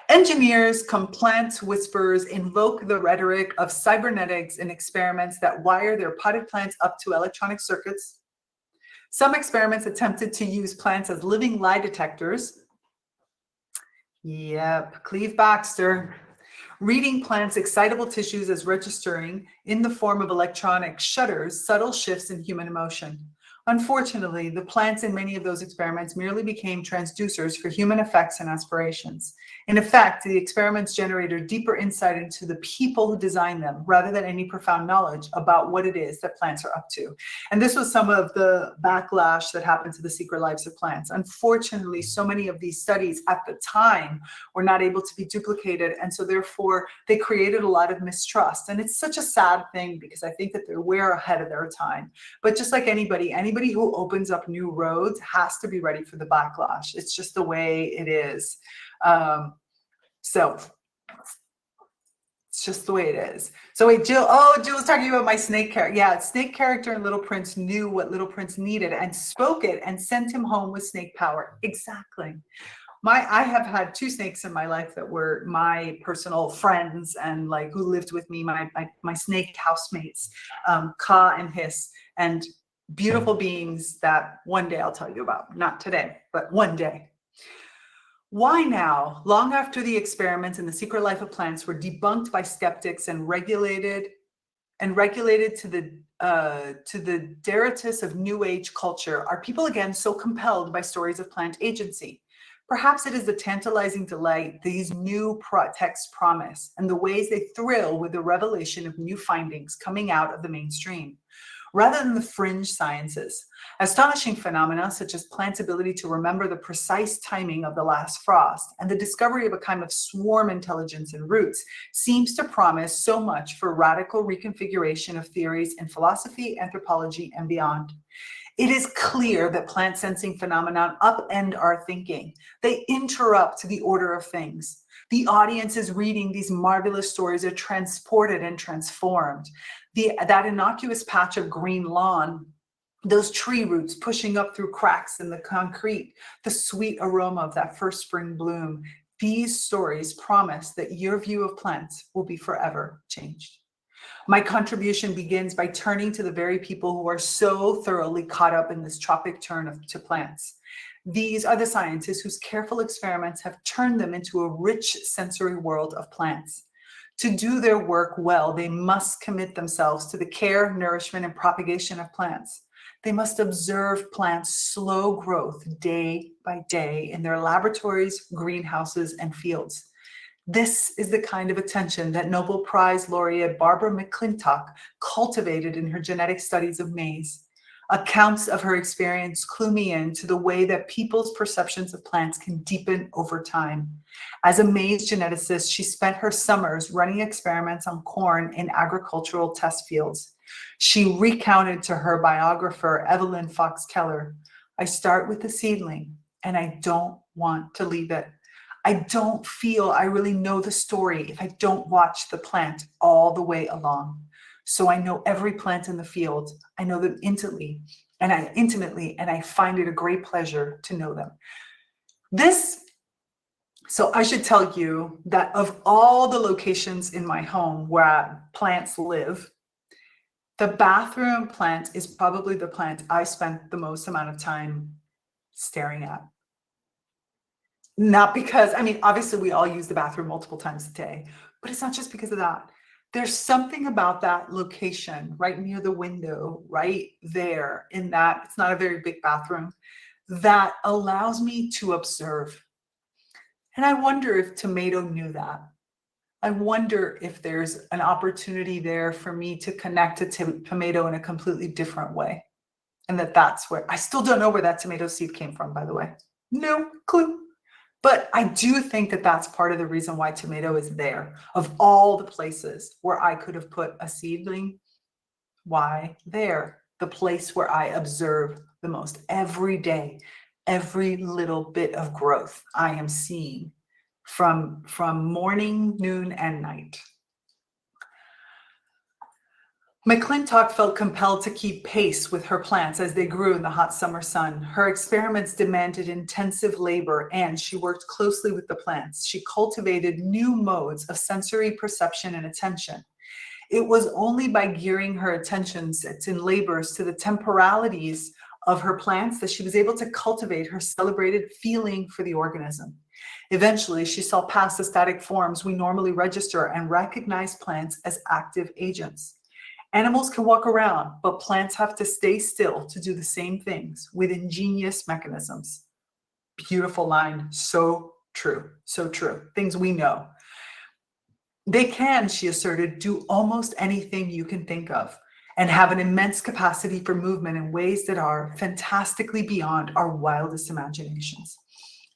Engineers, plant whisperers invoke the rhetoric of cybernetics in experiments that wire their potted plants up to electronic circuits. Some experiments attempted to use plants as living lie detectors. Yep, Cleve Baxter. Reading plants' excitable tissues as registering in the form of electronic shutters, subtle shifts in human emotion. Unfortunately, the plants in many of those experiments merely became transducers for human effects and aspirations. In effect, the experiments generated deeper insight into the people who designed them, rather than any profound knowledge about what it is that plants are up to. And this was some of the backlash that happened to The Secret Lives of Plants. Unfortunately, so many of these studies at the time were not able to be duplicated, and so therefore they created a lot of mistrust. And it's such a sad thing, because I think that they're way ahead of their time. But just like anybody who opens up new roads has to be ready for the backlash. It's just the way it is. So it's just the way it is. So wait, Jill, Jill's talking about my snake character. Yeah, snake character in Little Prince knew what Little Prince needed and spoke it and sent him home with snake power. Exactly. I have had 2 snakes in my life that were my personal friends and like who lived with me, my snake housemates, Ka and Hiss, and beautiful beings that one day I'll tell you about. Not today, but one day. Why now, long after the experiments in The Secret Life of Plants were debunked by skeptics and regulated to the detritus of New Age culture, are people again so compelled by stories of plant agency? Perhaps it is the tantalizing delight these new texts promise, and the ways they thrill with the revelation of new findings coming out of the mainstream, rather than the fringe sciences. Astonishing phenomena such as plants' ability to remember the precise timing of the last frost and the discovery of a kind of swarm intelligence in roots seems to promise so much for radical reconfiguration of theories in philosophy, anthropology, and beyond. It is clear that plant sensing phenomena upend our thinking. They interrupt the order of things. The audience is reading these marvelous stories are transported and transformed. That innocuous patch of green lawn, those tree roots pushing up through cracks in the concrete, the sweet aroma of that first spring bloom. These stories promise that your view of plants will be forever changed. My contribution begins by turning to the very people who are so thoroughly caught up in this tropic turn to plants. These are the scientists whose careful experiments have turned them into a rich sensory world of plants. To do their work well, they must commit themselves to the care, nourishment, and propagation of plants. They must observe plants' slow growth day by day in their laboratories, greenhouses, and fields. This is the kind of attention that Nobel Prize laureate Barbara McClintock cultivated in her genetic studies of maize. Accounts of her experience clue me in to the way that people's perceptions of plants can deepen over time. As a maize geneticist, she spent her summers running experiments on corn in agricultural test fields. She recounted to her biographer, Evelyn Fox Keller, "I start with the seedling, and I don't want to leave it. I don't feel I really know the story if I don't watch the plant all the way along. So I know every plant in the field. I know them intimately, and I find it a great pleasure to know them." So I should tell you that of all the locations in my home where plants live, the bathroom plant is probably the plant I spent the most amount of time staring at. Not because, I mean, obviously we all use the bathroom multiple times a day, but it's not just because of that. There's something about that location right near the window, right there in that, it's not a very big bathroom, that allows me to observe. And I wonder if Tomato knew that. I wonder if there's an opportunity there for me to connect to Tomato in a completely different way. And that's where, I still don't know where that tomato seed came from, by the way. No clue. But I do think that that's part of the reason why Tomato is there. Of all the places where I could have put a seedling, why there? The place where I observe the most every day, every little bit of growth I am seeing from morning, noon, and night. McClintock felt compelled to keep pace with her plants as they grew in the hot summer sun. Her experiments demanded intensive labor, and she worked closely with the plants. She cultivated new modes of sensory perception and attention. It was only by gearing her attentions and labors to the temporalities of her plants that she was able to cultivate her celebrated feeling for the organism. Eventually, she saw past the static forms we normally register and recognize plants as active agents. Animals can walk around, but plants have to stay still to do the same things with ingenious mechanisms. Beautiful line. So true. So true. Things we know. They can, she asserted, do almost anything you can think of and have an immense capacity for movement in ways that are fantastically beyond our wildest imaginations.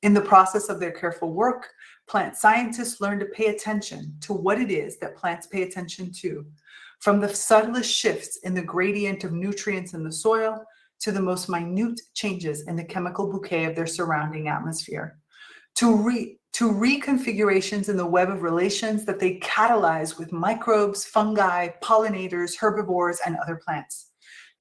In the process of their careful work, plant scientists learn to pay attention to what it is that plants pay attention to, from the subtlest shifts in the gradient of nutrients in the soil to the most minute changes in the chemical bouquet of their surrounding atmosphere, to reconfigurations in the web of relations that they catalyze with microbes, fungi, pollinators, herbivores, and other plants.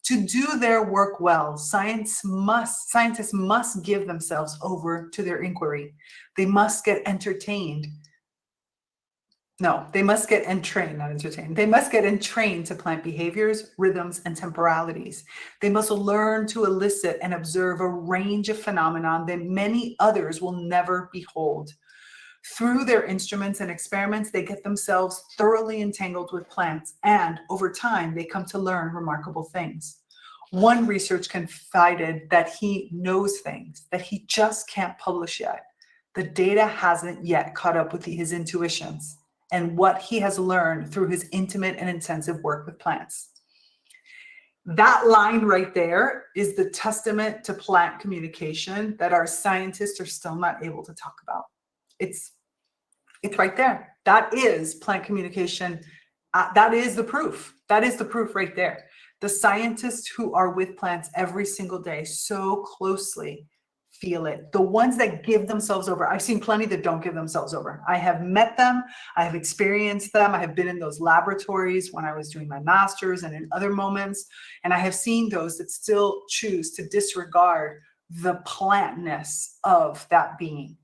To do their work well, scientists must give themselves over to their inquiry. They must get entertained. No, they must get entrained, not entertained. They must get entrained to plant behaviors, rhythms, and temporalities. They must learn to elicit and observe a range of phenomena that many others will never behold. Through their instruments and experiments, they get themselves thoroughly entangled with plants, and over time, they come to learn remarkable things. One researcher confided that he knows things that he just can't publish yet. The data hasn't yet caught up with his intuitions and what he has learned through his intimate and intensive work with plants. That line right there is the testament to plant communication that our scientists are still not able to talk about. It's right there. That is plant communication. That is the proof. That is the proof right there. The scientists who are with plants every single day so closely feel it. The ones that give themselves over. I've seen plenty that don't give themselves over. I have met them. I have experienced them. I have been in those laboratories when I was doing my master's and in other moments. And I have seen those that still choose to disregard the plantness of that being.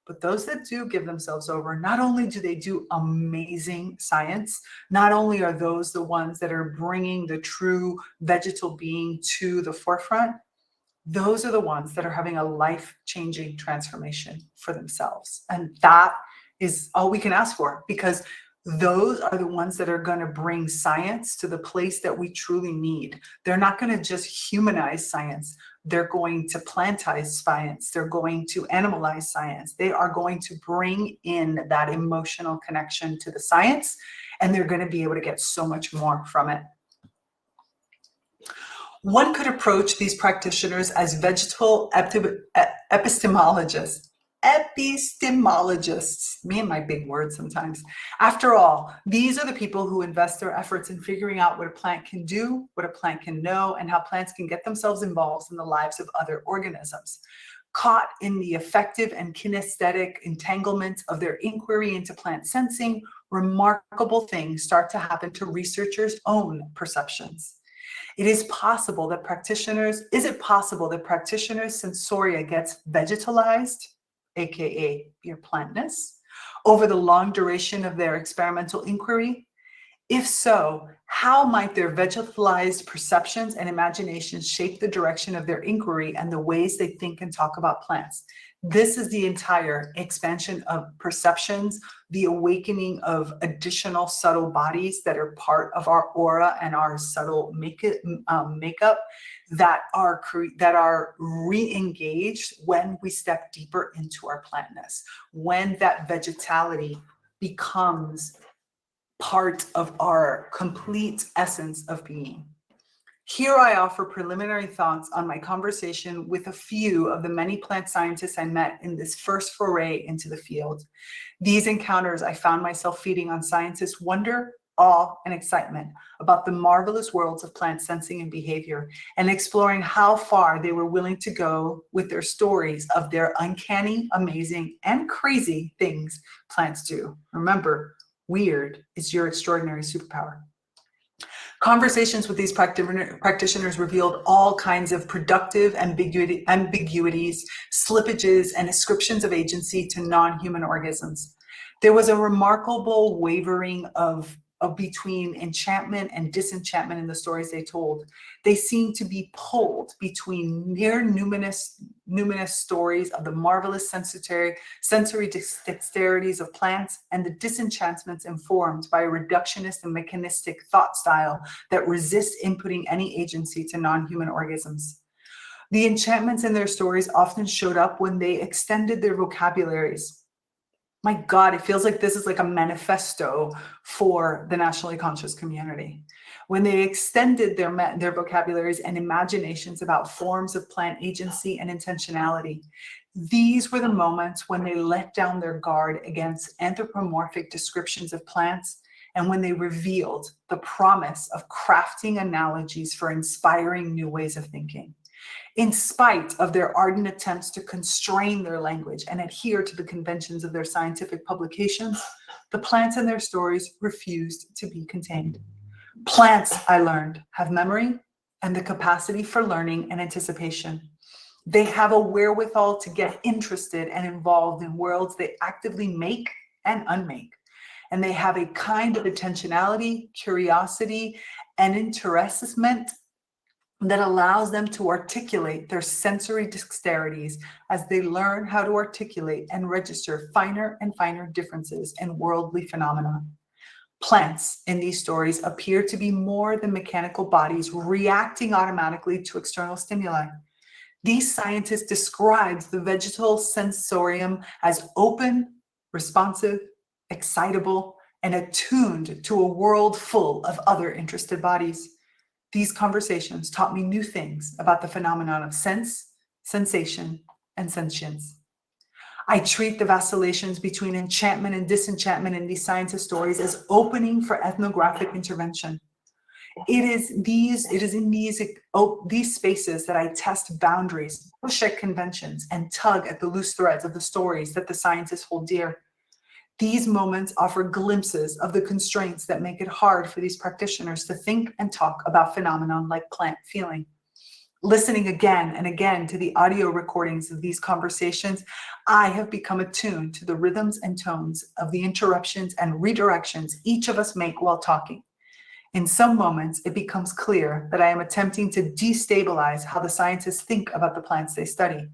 But those that do give themselves over, not only do they do amazing science, not only are those the ones that are bringing the true vegetal being to the forefront, those are the ones that are having a life-changing transformation for themselves. And that is all we can ask for, because those are the ones that are going to bring science to the place that we truly need. They're not going to just humanize science. They're going to plantize science. They're going to animalize science. They are going to bring in that emotional connection to the science, and they're going to be able to get so much more from it. One could approach these practitioners as vegetal epistemologists. Epistemologists, me and my big words sometimes. After all, these are the people who invest their efforts in figuring out what a plant can do, what a plant can know, and how plants can get themselves involved in the lives of other organisms. Caught in the effective and kinesthetic entanglements of their inquiry into plant sensing, remarkable things start to happen to researchers' own perceptions. Is it possible that practitioners' sensoria gets vegetalized, aka your plantness, over the long duration of their experimental inquiry? If so, how might their vegetalized perceptions and imaginations shape the direction of their inquiry and the ways they think and talk about plants? This is the entire expansion of perceptions, the awakening of additional subtle bodies that are part of our aura and our subtle makeup that are re-engaged when we step deeper into our plantness, when that vegetality becomes part of our complete essence of being. Here I offer preliminary thoughts on my conversation with a few of the many plant scientists I met in this first foray into the field. These encounters, I found myself feeding on scientists' wonder, awe, and excitement about the marvelous worlds of plant sensing and behavior, and exploring how far they were willing to go with their stories of their uncanny, amazing, and crazy things plants do. Remember, weird is your extraordinary superpower. Conversations with these practitioners revealed all kinds of productive ambiguities, slippages, and ascriptions of agency to non-human organisms. There was a remarkable wavering of between enchantment and disenchantment in the stories they told. They seemed to be pulled between near numinous stories of the marvelous sensory dexterities of plants and the disenchantments informed by a reductionist and mechanistic thought style that resists inputting any agency to non-human organisms. The enchantments in their stories often showed up when they extended their vocabularies. My God, it feels like this is like a manifesto for the nationally conscious community. When they extended their vocabularies and imaginations about forms of plant agency and intentionality, these were the moments when they let down their guard against anthropomorphic descriptions of plants and when they revealed the promise of crafting analogies for inspiring new ways of thinking. In spite of their ardent attempts to constrain their language and adhere to the conventions of their scientific publications, the plants in their stories refused to be contained. Plants, I learned, have memory and the capacity for learning and anticipation. They have a wherewithal to get interested and involved in worlds they actively make and unmake. And they have a kind of intentionality, curiosity, and interessement that allows them to articulate their sensory dexterities as they learn how to articulate and register finer and finer differences in worldly phenomena. Plants in these stories appear to be more than mechanical bodies reacting automatically to external stimuli. These scientists described the vegetal sensorium as open, responsive, excitable, and attuned to a world full of other interested bodies. These conversations taught me new things about the phenomenon of sense, sensation, and sentience. I treat the vacillations between enchantment and disenchantment in these scientist stories as opening for ethnographic intervention. It is in these spaces that I test boundaries, push at conventions, and tug at the loose threads of the stories that the scientists hold dear. These moments offer glimpses of the constraints that make it hard for these practitioners to think and talk about phenomena like plant feeling. Listening again and again to the audio recordings of these conversations, I have become attuned to the rhythms and tones of the interruptions and redirections each of us make while talking. In some moments, it becomes clear that I am attempting to destabilize how the scientists think about the plants they study.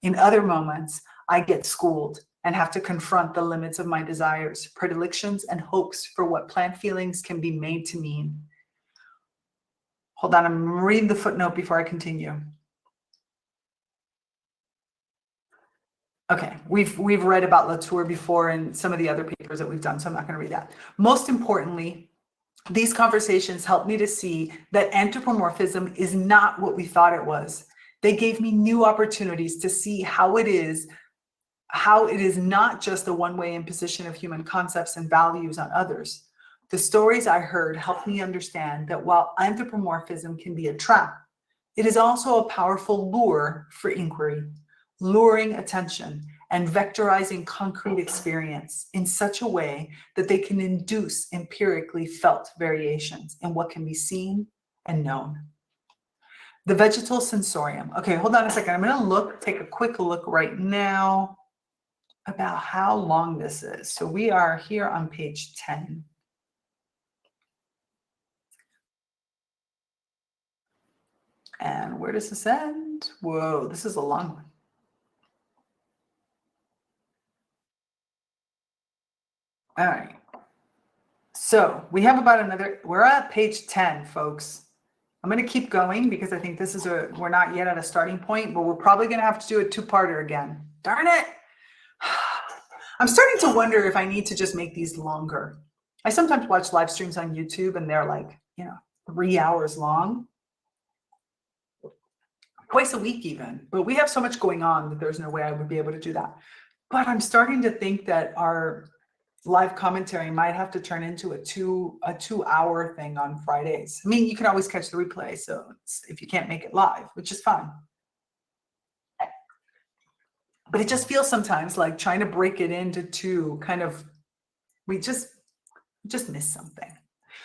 In other moments, I get schooled and have to confront the limits of my desires, predilections, and hopes for what plant feelings can be made to mean. Hold on, I'm reading the footnote before I continue. Okay, we've read about Latour before in some of the other papers that we've done, so I'm not going to read that. Most importantly, these conversations helped me to see that anthropomorphism is not what we thought it was. They gave me new opportunities to see how it is not just a one-way imposition of human concepts and values on others. The stories I heard helped me understand that while anthropomorphism can be a trap, it is also a powerful lure for inquiry, luring attention and vectorizing concrete experience in such a way that they can induce empirically felt variations in what can be seen and known. The vegetal sensorium. Okay, hold on a second. I'm going to take a quick look right now about how long this is. So we are here on page 10. And where does this end? Whoa, this is a long one. All right. So we have about we're at page 10, folks. I'm going to keep going because I think this is we're not yet at a starting point, but we're probably going to have to do a two-parter again. Darn it. I'm starting to wonder if I need to just make these longer. I sometimes watch live streams on YouTube and they're like, 3 hours long. Twice a week even. But we have so much going on that there's no way I would be able to do that. But I'm starting to think that our live commentary might have to turn into a 2-hour thing on Fridays. I mean, you can always catch the replay, so if you can't make it live, which is fine. But it just feels sometimes like trying to break it into two we just miss something.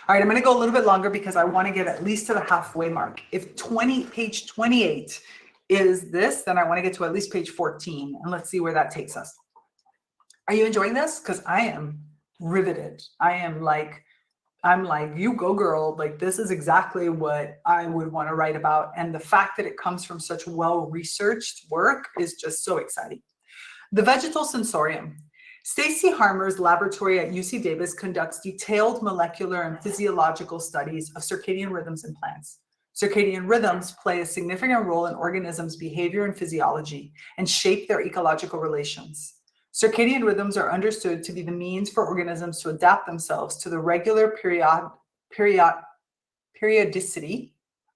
All right, I'm going to go a little bit longer because I want to get at least to the halfway mark. If page 28 is this, then I want to get to at least page 14, and let's see where that takes us. Are you enjoying this? Because I am riveted. I am like I'm like, you go girl, like this is exactly what I would want to write about. And the fact that it comes from such well-researched work is just so exciting. The vegetal sensorium. Stacy Harmer's laboratory at UC Davis conducts detailed molecular and physiological studies of circadian rhythms in plants. Circadian rhythms play a significant role in organisms' behavior and physiology and shape their ecological relations. Circadian rhythms are understood to be the means for organisms to adapt themselves to the regular periodicity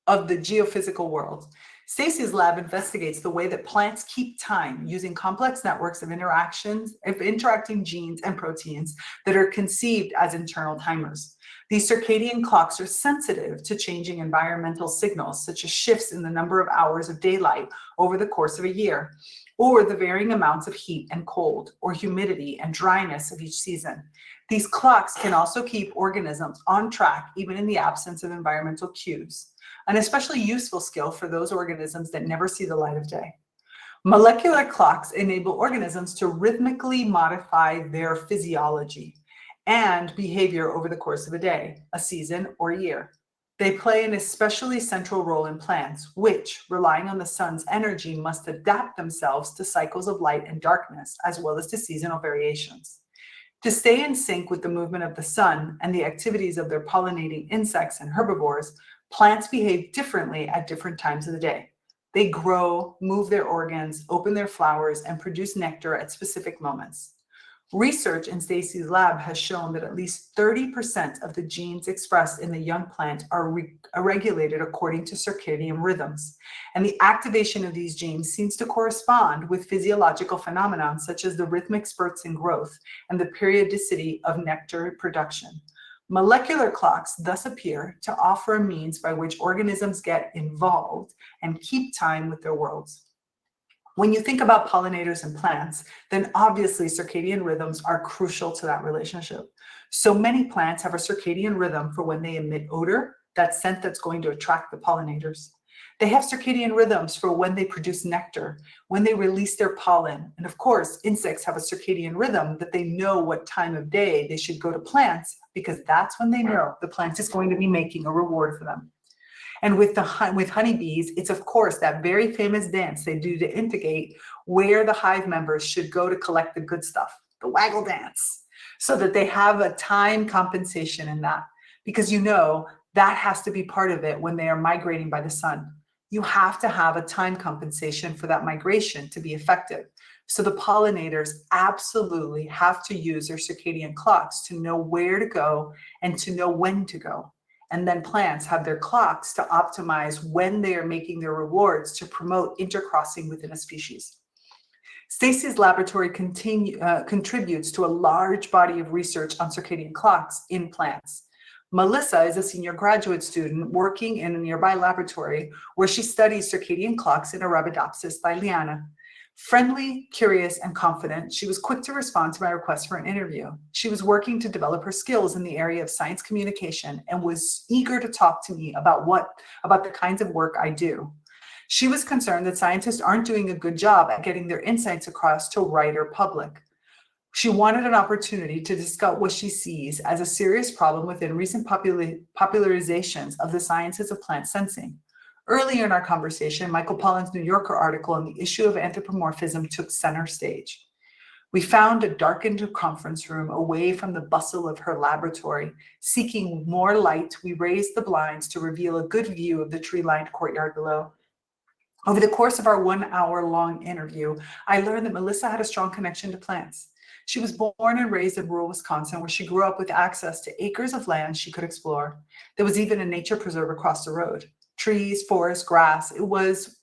of the geophysical world. Stacy's lab investigates the way that plants keep time using complex networks of interacting genes and proteins that are conceived as internal timers. These circadian clocks are sensitive to changing environmental signals, such as shifts in the number of hours of daylight over the course of a year, or the varying amounts of heat and cold, or humidity and dryness of each season. These clocks can also keep organisms on track even in the absence of environmental cues, an especially useful skill for those organisms that never see the light of day. Molecular clocks enable organisms to rhythmically modify their physiology and behavior over the course of a day, a season, or a year. They play an especially central role in plants, which, relying on the sun's energy, must adapt themselves to cycles of light and darkness, as well as to seasonal variations. To stay in sync with the movement of the sun and the activities of their pollinating insects and herbivores, plants behave differently at different times of the day. They grow, move their organs, open their flowers, and produce nectar at specific moments. Research in Stacy's lab has shown that at least 30% of the genes expressed in the young plant are regulated according to circadian rhythms. And the activation of these genes seems to correspond with physiological phenomena such as the rhythmic spurts in growth and the periodicity of nectar production. Molecular clocks thus appear to offer a means by which organisms get involved and keep time with their worlds. When you think about pollinators and plants, then obviously circadian rhythms are crucial to that relationship. So many plants have a circadian rhythm for when they emit odor, that scent that's going to attract the pollinators. They have circadian rhythms for when they produce nectar, when they release their pollen. And of course, insects have a circadian rhythm that they know what time of day they should go to plants because that's when they know the plant is going to be making a reward for them. And with honeybees, it's of course that very famous dance they do to indicate where the hive members should go to collect the good stuff, the waggle dance, so that they have a time compensation in that. Because you know, that has to be part of it when they are migrating by the sun. You have to have a time compensation for that migration to be effective. So the pollinators absolutely have to use their circadian clocks to know where to go and to know when to go. And then plants have their clocks to optimize when they are making their rewards to promote intercrossing within a species. Stacy's laboratory contributes to a large body of research on circadian clocks in plants. Melissa is a senior graduate student working in a nearby laboratory where she studies circadian clocks in Arabidopsis thaliana. Friendly, curious, and confident, she was quick to respond to my request for an interview. She was working to develop her skills in the area of science communication and was eager to talk to me about the kinds of work I do. She was concerned that scientists aren't doing a good job at getting their insights across to a wider public. She wanted an opportunity to discuss what she sees as a serious problem within recent popularizations of the sciences of plant sensing. Earlier in our conversation, Michael Pollan's New Yorker article on the issue of anthropomorphism took center stage. We found a darkened conference room away from the bustle of her laboratory. Seeking more light, we raised the blinds to reveal a good view of the tree-lined courtyard below. Over the course of our 1 hour-long interview, I learned that Melissa had a strong connection to plants. She was born and raised in rural Wisconsin, where she grew up with access to acres of land she could explore. There was even a nature preserve across the road. Trees, forest, grass. It was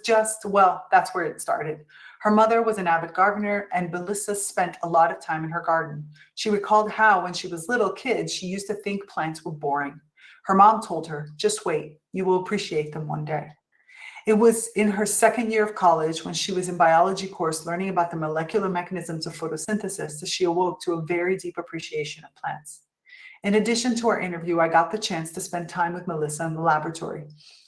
just, well, that's where it started. Her mother was an avid gardener, and Melissa spent a lot of time in her garden. She recalled how, when she was a little kid, she used to think plants were boring. Her mom told her, just wait, you will appreciate them one day. It was in her second year of college, when she was in biology course learning about the molecular mechanisms of photosynthesis, that she awoke to a very deep appreciation of plants. In addition to our interview, I got the chance to spend time with Melissa in the laboratory.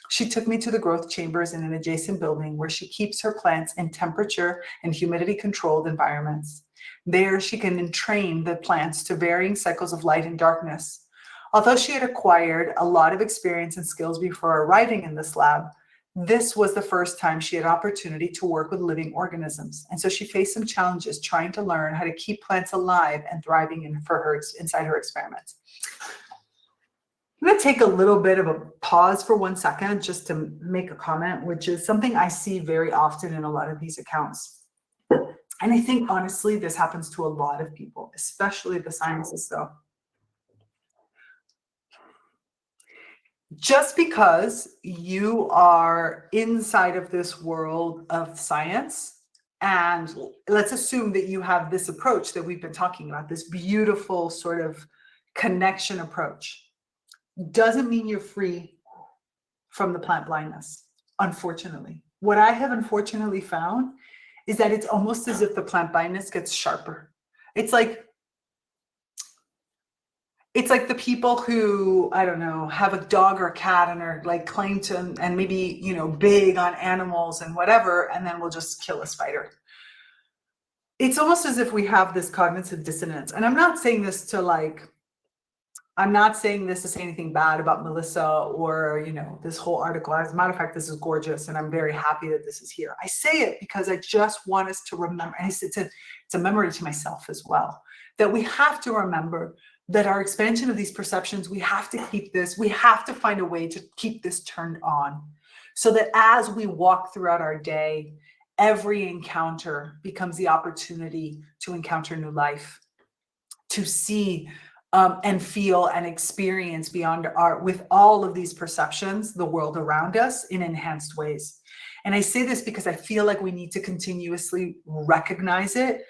She took me to the growth chambers in an adjacent building where she keeps her plants in temperature and humidity controlled environments. There, she can entrain the plants to varying cycles of light and darkness. Although she had acquired a lot of experience and skills before arriving in this lab, this was the first time she had opportunity to work with living organisms. And so she faced some challenges trying to learn how to keep plants alive and thriving inside her experiments. I'm going to take a little bit of a pause for 1 second just to make a comment, which is something I see very often in a lot of these accounts. And I think, honestly, this happens to a lot of people, especially the sciences, though. Just because you are inside of this world of science, and let's assume that you have this approach that we've been talking about, this beautiful sort of connection approach, doesn't mean you're free from the plant blindness, unfortunately. What I have unfortunately found is that it's almost as if the plant blindness gets sharper. It's like the people who, I don't know, have a dog or a cat and are like claim to, and maybe, you know, big on animals and whatever, and then we'll just kill a spider. It's almost as if we have this cognitive dissonance. And I'm not saying this to say anything bad about Melissa or, you know, this whole article. As a matter of fact, this is gorgeous, and I'm very happy that this is here. I say it because I just want us to remember, and it's a memory to myself as well, that we have to remember that our expansion of these perceptions, we have to find a way to keep this turned on, so that as we walk throughout our day, every encounter becomes the opportunity to encounter new life, to see and feel and experience with all of these perceptions, the world around us in enhanced ways. And I say this because I feel like we need to continuously recognize it,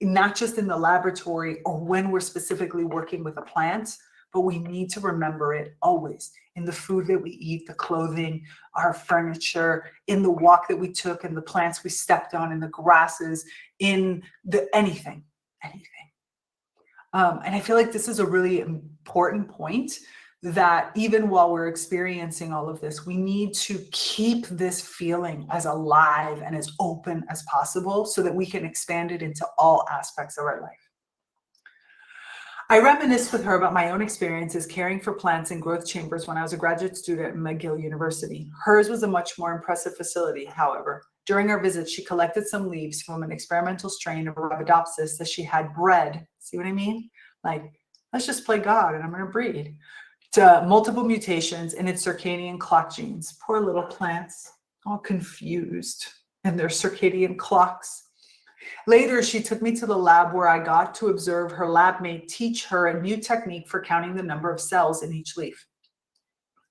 not just in the laboratory or when we're specifically working with a plant, but we need to remember it always in the food that we eat, the clothing, our furniture, in the walk that we took, and the plants we stepped on, in the grasses, in the anything. And I feel like this is a really important point, that even while we're experiencing all of this, we need to keep this feeling as alive and as open as possible so that we can expand it into all aspects of our life. I reminisced with her about my own experiences caring for plants in growth chambers when I was a graduate student at McGill University. Hers was a much more impressive facility, however. During our visit, she collected some leaves from an experimental strain of Arabidopsis that she had bred. See what I mean? Like, let's just play God and I'm going to breed. To multiple mutations in its circadian clock genes. Poor little plants, all confused in their circadian clocks. Later, she took me to the lab where I got to observe her lab mate teach her a new technique for counting the number of cells in each leaf.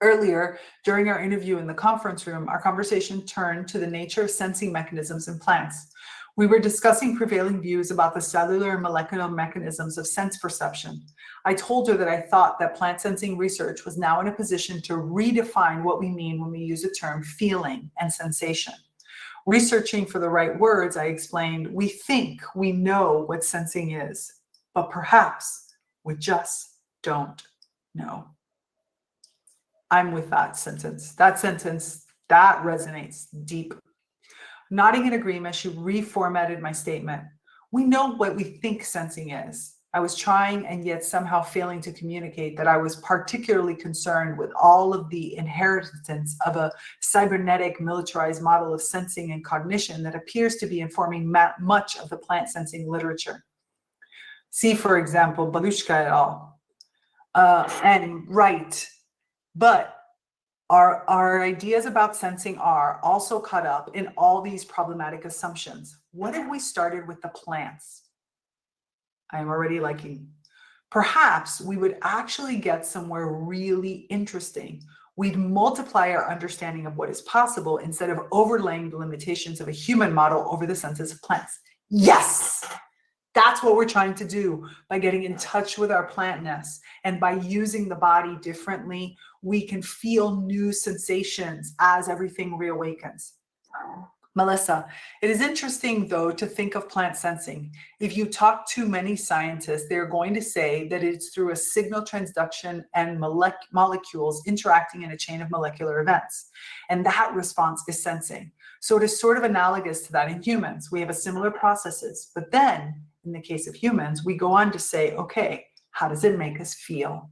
Earlier, during our interview in the conference room, our conversation turned to the nature of sensing mechanisms in plants. We were discussing prevailing views about the cellular and molecular mechanisms of sense perception. I told her that I thought that plant sensing research was now in a position to redefine what we mean when we use the term feeling and sensation. Researching for the right words, I explained, we think we know what sensing is, but perhaps we just don't know. I'm with that sentence. That resonates deep. Nodding in agreement, she reformatted my statement. We know what we think sensing is. I was trying and yet somehow failing to communicate that I was particularly concerned with all of the inheritance of a cybernetic militarized model of sensing and cognition that appears to be informing much of the plant sensing literature. See, for example, Balushka et al. And right, but our ideas about sensing are also caught up in all these problematic assumptions. What if we started with the plants? I am already liking. Perhaps we would actually get somewhere really interesting. We'd multiply our understanding of what is possible instead of overlaying the limitations of a human model over the senses of plants. Yes! That's what we're trying to do by getting in touch with our plantness, and by using the body differently, we can feel new sensations as everything reawakens. Melissa, it is interesting though to think of plant sensing. If you talk to many scientists, they're going to say that it's through a signal transduction and molecules interacting in a chain of molecular events. And that response is sensing. So it is sort of analogous to that in humans. We have a similar processes, but then in the case of humans, we go on to say, okay, how does it make us feel?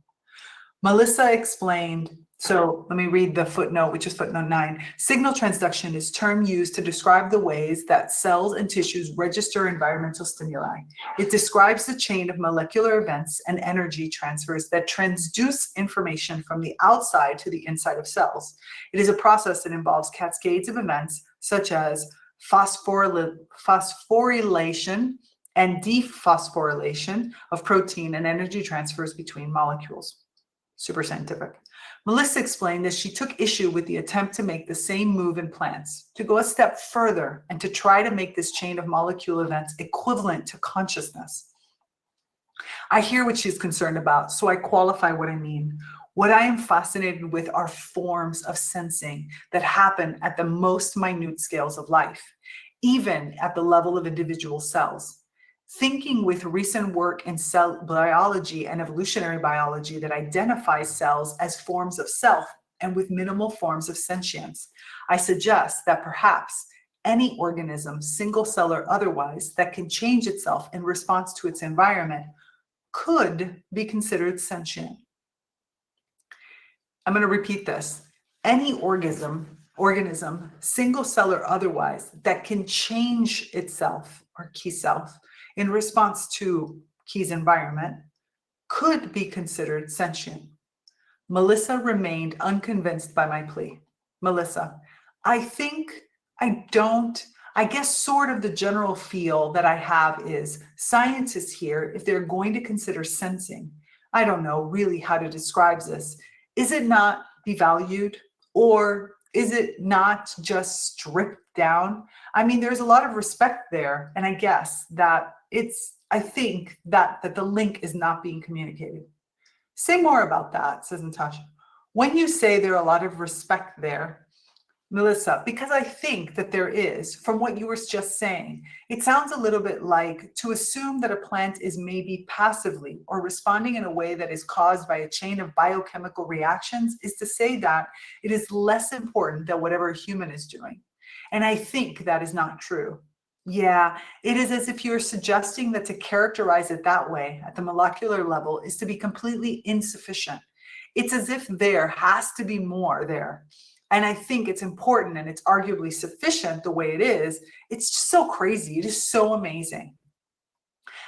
Melissa explained, so let me read the footnote, which is footnote 9. Signal transduction is a term used to describe the ways that cells and tissues register environmental stimuli. It describes the chain of molecular events and energy transfers that transduce information from the outside to the inside of cells. It is a process that involves cascades of events such as phosphorylation and dephosphorylation of protein and energy transfers between molecules. Super scientific. Melissa explained that she took issue with the attempt to make the same move in plants, to go a step further and to try to make this chain of molecule events equivalent to consciousness. I hear what she's concerned about, so I qualify what I mean. What I am fascinated with are forms of sensing that happen at the most minute scales of life, even at the level of individual cells. Thinking with recent work in cell biology and evolutionary biology that identifies cells as forms of self and with minimal forms of sentience, I suggest that perhaps any organism, single cell or otherwise, that can change itself in response to its environment could be considered sentient. I'm going to repeat this. Any organism, single cell or otherwise, that can change itself or key self in response to Key's environment could be considered sentient. Melissa remained unconvinced by my plea. Melissa, I guess sort of the general feel that I have is scientists here, if they're going to consider sensing, I don't know really how to describe this. Is it not devalued, or is it not just stripped down? I mean, there's a lot of respect there, and I guess that I think that the link is not being communicated. Say more about that, says Natasha. When you say there are a lot of respect there, Melissa, because I think that there is, from what you were just saying, it sounds a little bit like to assume that a plant is maybe passively or responding in a way that is caused by a chain of biochemical reactions is to say that it is less important than whatever a human is doing. And I think that is not true. Yeah, it is as if you're suggesting that to characterize it that way at the molecular level is to be completely insufficient. It's as if there has to be more there. And I think it's important and it's arguably sufficient the way it is. It's just so crazy. It is so amazing.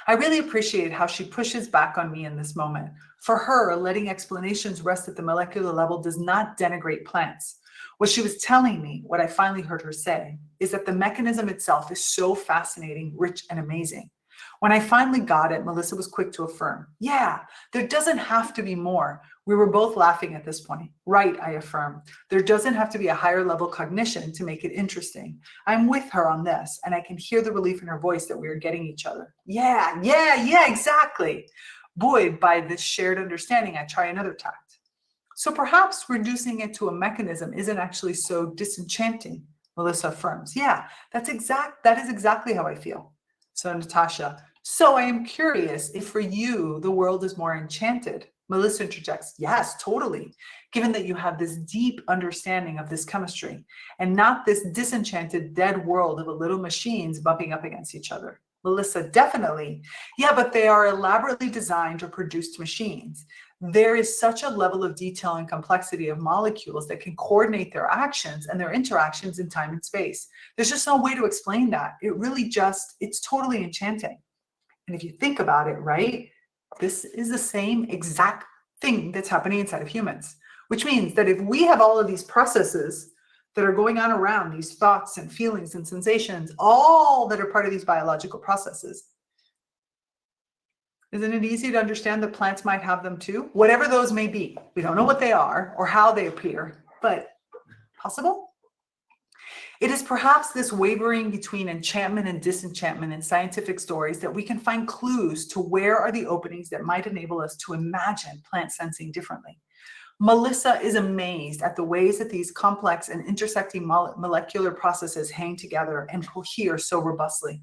I really appreciate how she pushes back on me in this moment. For her, letting explanations rest at the molecular level does not denigrate plants. What she was telling me, what I finally heard her say, is that the mechanism itself is so fascinating, rich, and amazing. When I finally got it, Melissa was quick to affirm, yeah, there doesn't have to be more. We were both laughing at this point. Right, I affirm. There doesn't have to be a higher level cognition to make it interesting. I'm with her on this, and I can hear the relief in her voice that we are getting each other. Yeah, exactly. Buoyed by this shared understanding, I try another tact. So perhaps reducing it to a mechanism isn't actually so disenchanting, Melissa affirms. Yeah, that is exactly how I feel. So Natasha, so I am curious if for you, the world is more enchanted. Melissa interjects, yes, totally, given that you have this deep understanding of this chemistry and not this disenchanted dead world of little machines bumping up against each other. Melissa, definitely. Yeah, but they are elaborately designed or produced machines. There is such a level of detail and complexity of molecules that can coordinate their actions and their interactions in time and space. There's just no way to explain that. It's totally enchanting. And if you think about it, right, this is the same exact thing that's happening inside of humans, which means that if we have all of these processes that are going on around, these thoughts and feelings and sensations, all that are part of these biological processes, isn't it easy to understand that plants might have them too? Whatever those may be. We don't know what they are or how they appear, but possible? It is perhaps this wavering between enchantment and disenchantment in scientific stories that we can find clues to where are the openings that might enable us to imagine plant sensing differently. Melissa is amazed at the ways that these complex and intersecting molecular processes hang together and cohere so robustly.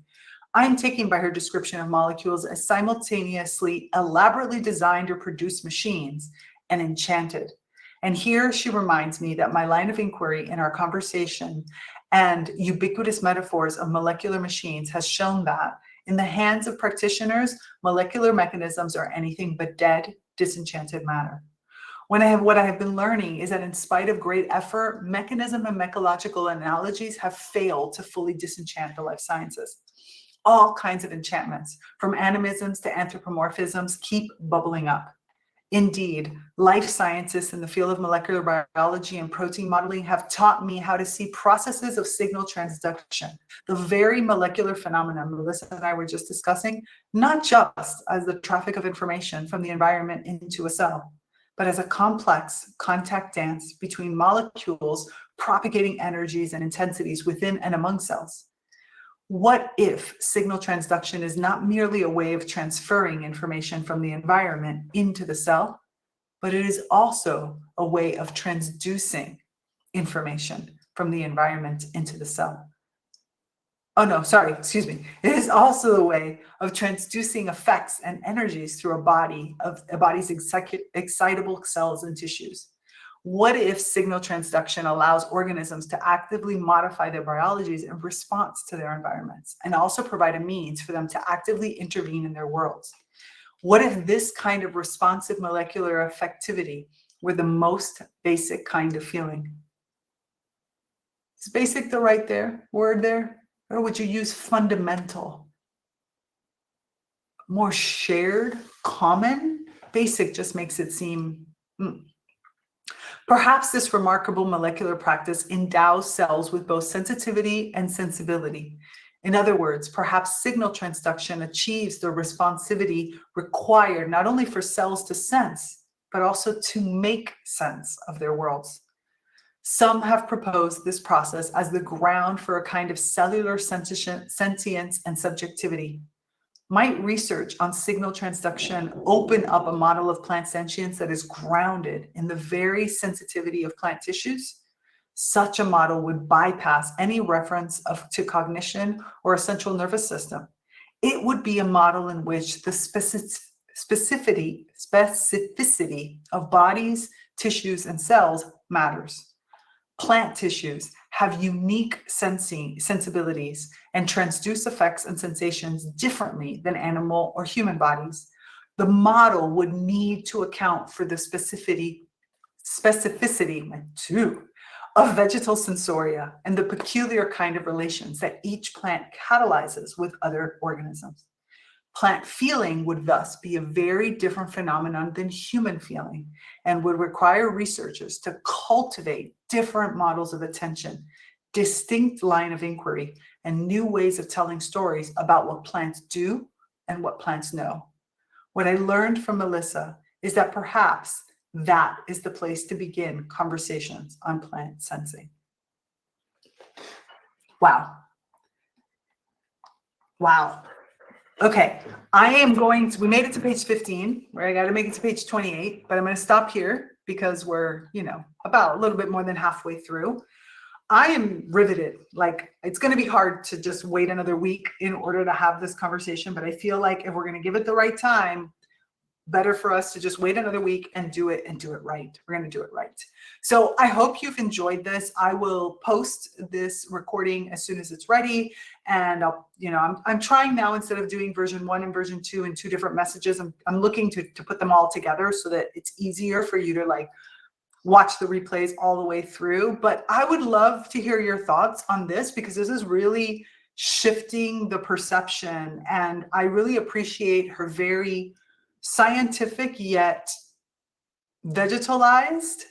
I am taken by her description of molecules as simultaneously elaborately designed or produced machines and enchanted. And here she reminds me that my line of inquiry in our conversation and ubiquitous metaphors of molecular machines has shown that in the hands of practitioners, molecular mechanisms are anything but dead, disenchanted matter. What I have been learning is that in spite of great effort, mechanism and mechological analogies have failed to fully disenchant the life sciences. All kinds of enchantments, from animisms to anthropomorphisms, keep bubbling up. Indeed, life scientists in the field of molecular biology and protein modeling have taught me how to see processes of signal transduction, the very molecular phenomena Melissa and I were just discussing, not just as the traffic of information from the environment into a cell, but as a complex contact dance between molecules propagating energies and intensities within and among cells. What if signal transduction is not merely a way of transferring information from the environment into the cell, but it is also a way of transducing information from the environment into the cell? Oh no, sorry, excuse me. It is also a way of transducing effects and energies through a body's excitable cells and tissues. What if signal transduction allows organisms to actively modify their biologies in response to their environments and also provide a means for them to actively intervene in their worlds? What if this kind of responsive molecular effectivity were the most basic kind of feeling? Is basic the right word there? Or would you use fundamental? More shared, common? Basic just makes it seem... Perhaps this remarkable molecular practice endows cells with both sensitivity and sensibility. In other words, perhaps signal transduction achieves the responsivity required not only for cells to sense, but also to make sense of their worlds. Some have proposed this process as the ground for a kind of cellular sentience and subjectivity. Might research on signal transduction open up a model of plant sentience that is grounded in the very sensitivity of plant tissues? Such a model would bypass any reference to cognition or a central nervous system. It would be a model in which the specificity of bodies, tissues, and cells matters. Plant tissues have unique sensibilities and transduce effects and sensations differently than animal or human bodies. The model would need to account for the specificity of vegetal sensoria and the peculiar kind of relations that each plant catalyzes with other organisms. Plant feeling would thus be a very different phenomenon than human feeling and would require researchers to cultivate different models of attention, distinct line of inquiry, and new ways of telling stories about what plants do and what plants know. What I learned from Melissa is that perhaps that is the place to begin conversations on plant sensing. Wow. Wow. Okay, we made it to page 15, where I got to make it to page 28, but I'm going to stop here because we're, about a little bit more than halfway through. I am riveted. Like, it's going to be hard to just wait another week in order to have this conversation, but I feel like if we're going to give it the right time, better for us to just wait another week and do it right. We're going to do it right. So I hope you've enjoyed this. I will post this recording as soon as it's ready. And I'm trying now, instead of doing version 1 and version 2 in 2 different messages, I'm looking to put them all together so that it's easier for you to watch the replays all the way through. But I would love to hear your thoughts on this, because this is really shifting the perception. And I really appreciate her very scientific yet vegetalized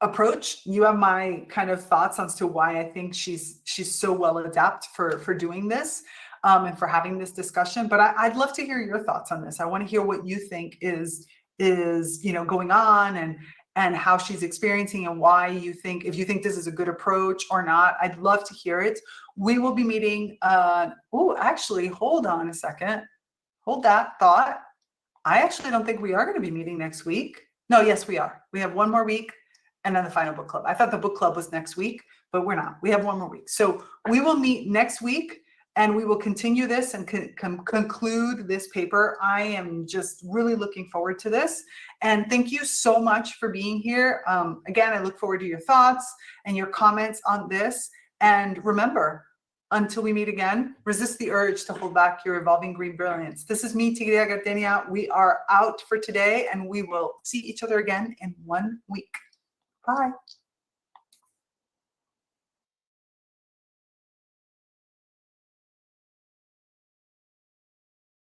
approach. You have my kind of thoughts as to why I think she's so well adapted for doing this and for having this discussion. But I'd love to hear your thoughts on this. I want to hear what you think is going on, and how she's experiencing, and why you think, if you think this is a good approach or not. I'd love to hear it. We will be meeting. Actually, hold on a second. Hold that thought. I actually don't think we are going to be meeting next week. No, yes, we are. We have one more week and then the final book club. I thought the book club was next week, but we're not. We have one more week. So we will meet next week, and we will continue this and conclude this paper. I am just really looking forward to this. And thank you so much for being here. Again, I look forward to your thoughts and your comments on this. And remember, Until we meet again, resist the urge to hold back your evolving green brilliance. This is me, Tigria Gardenia. We are out for today, and we will see each other again in 1 week. Bye.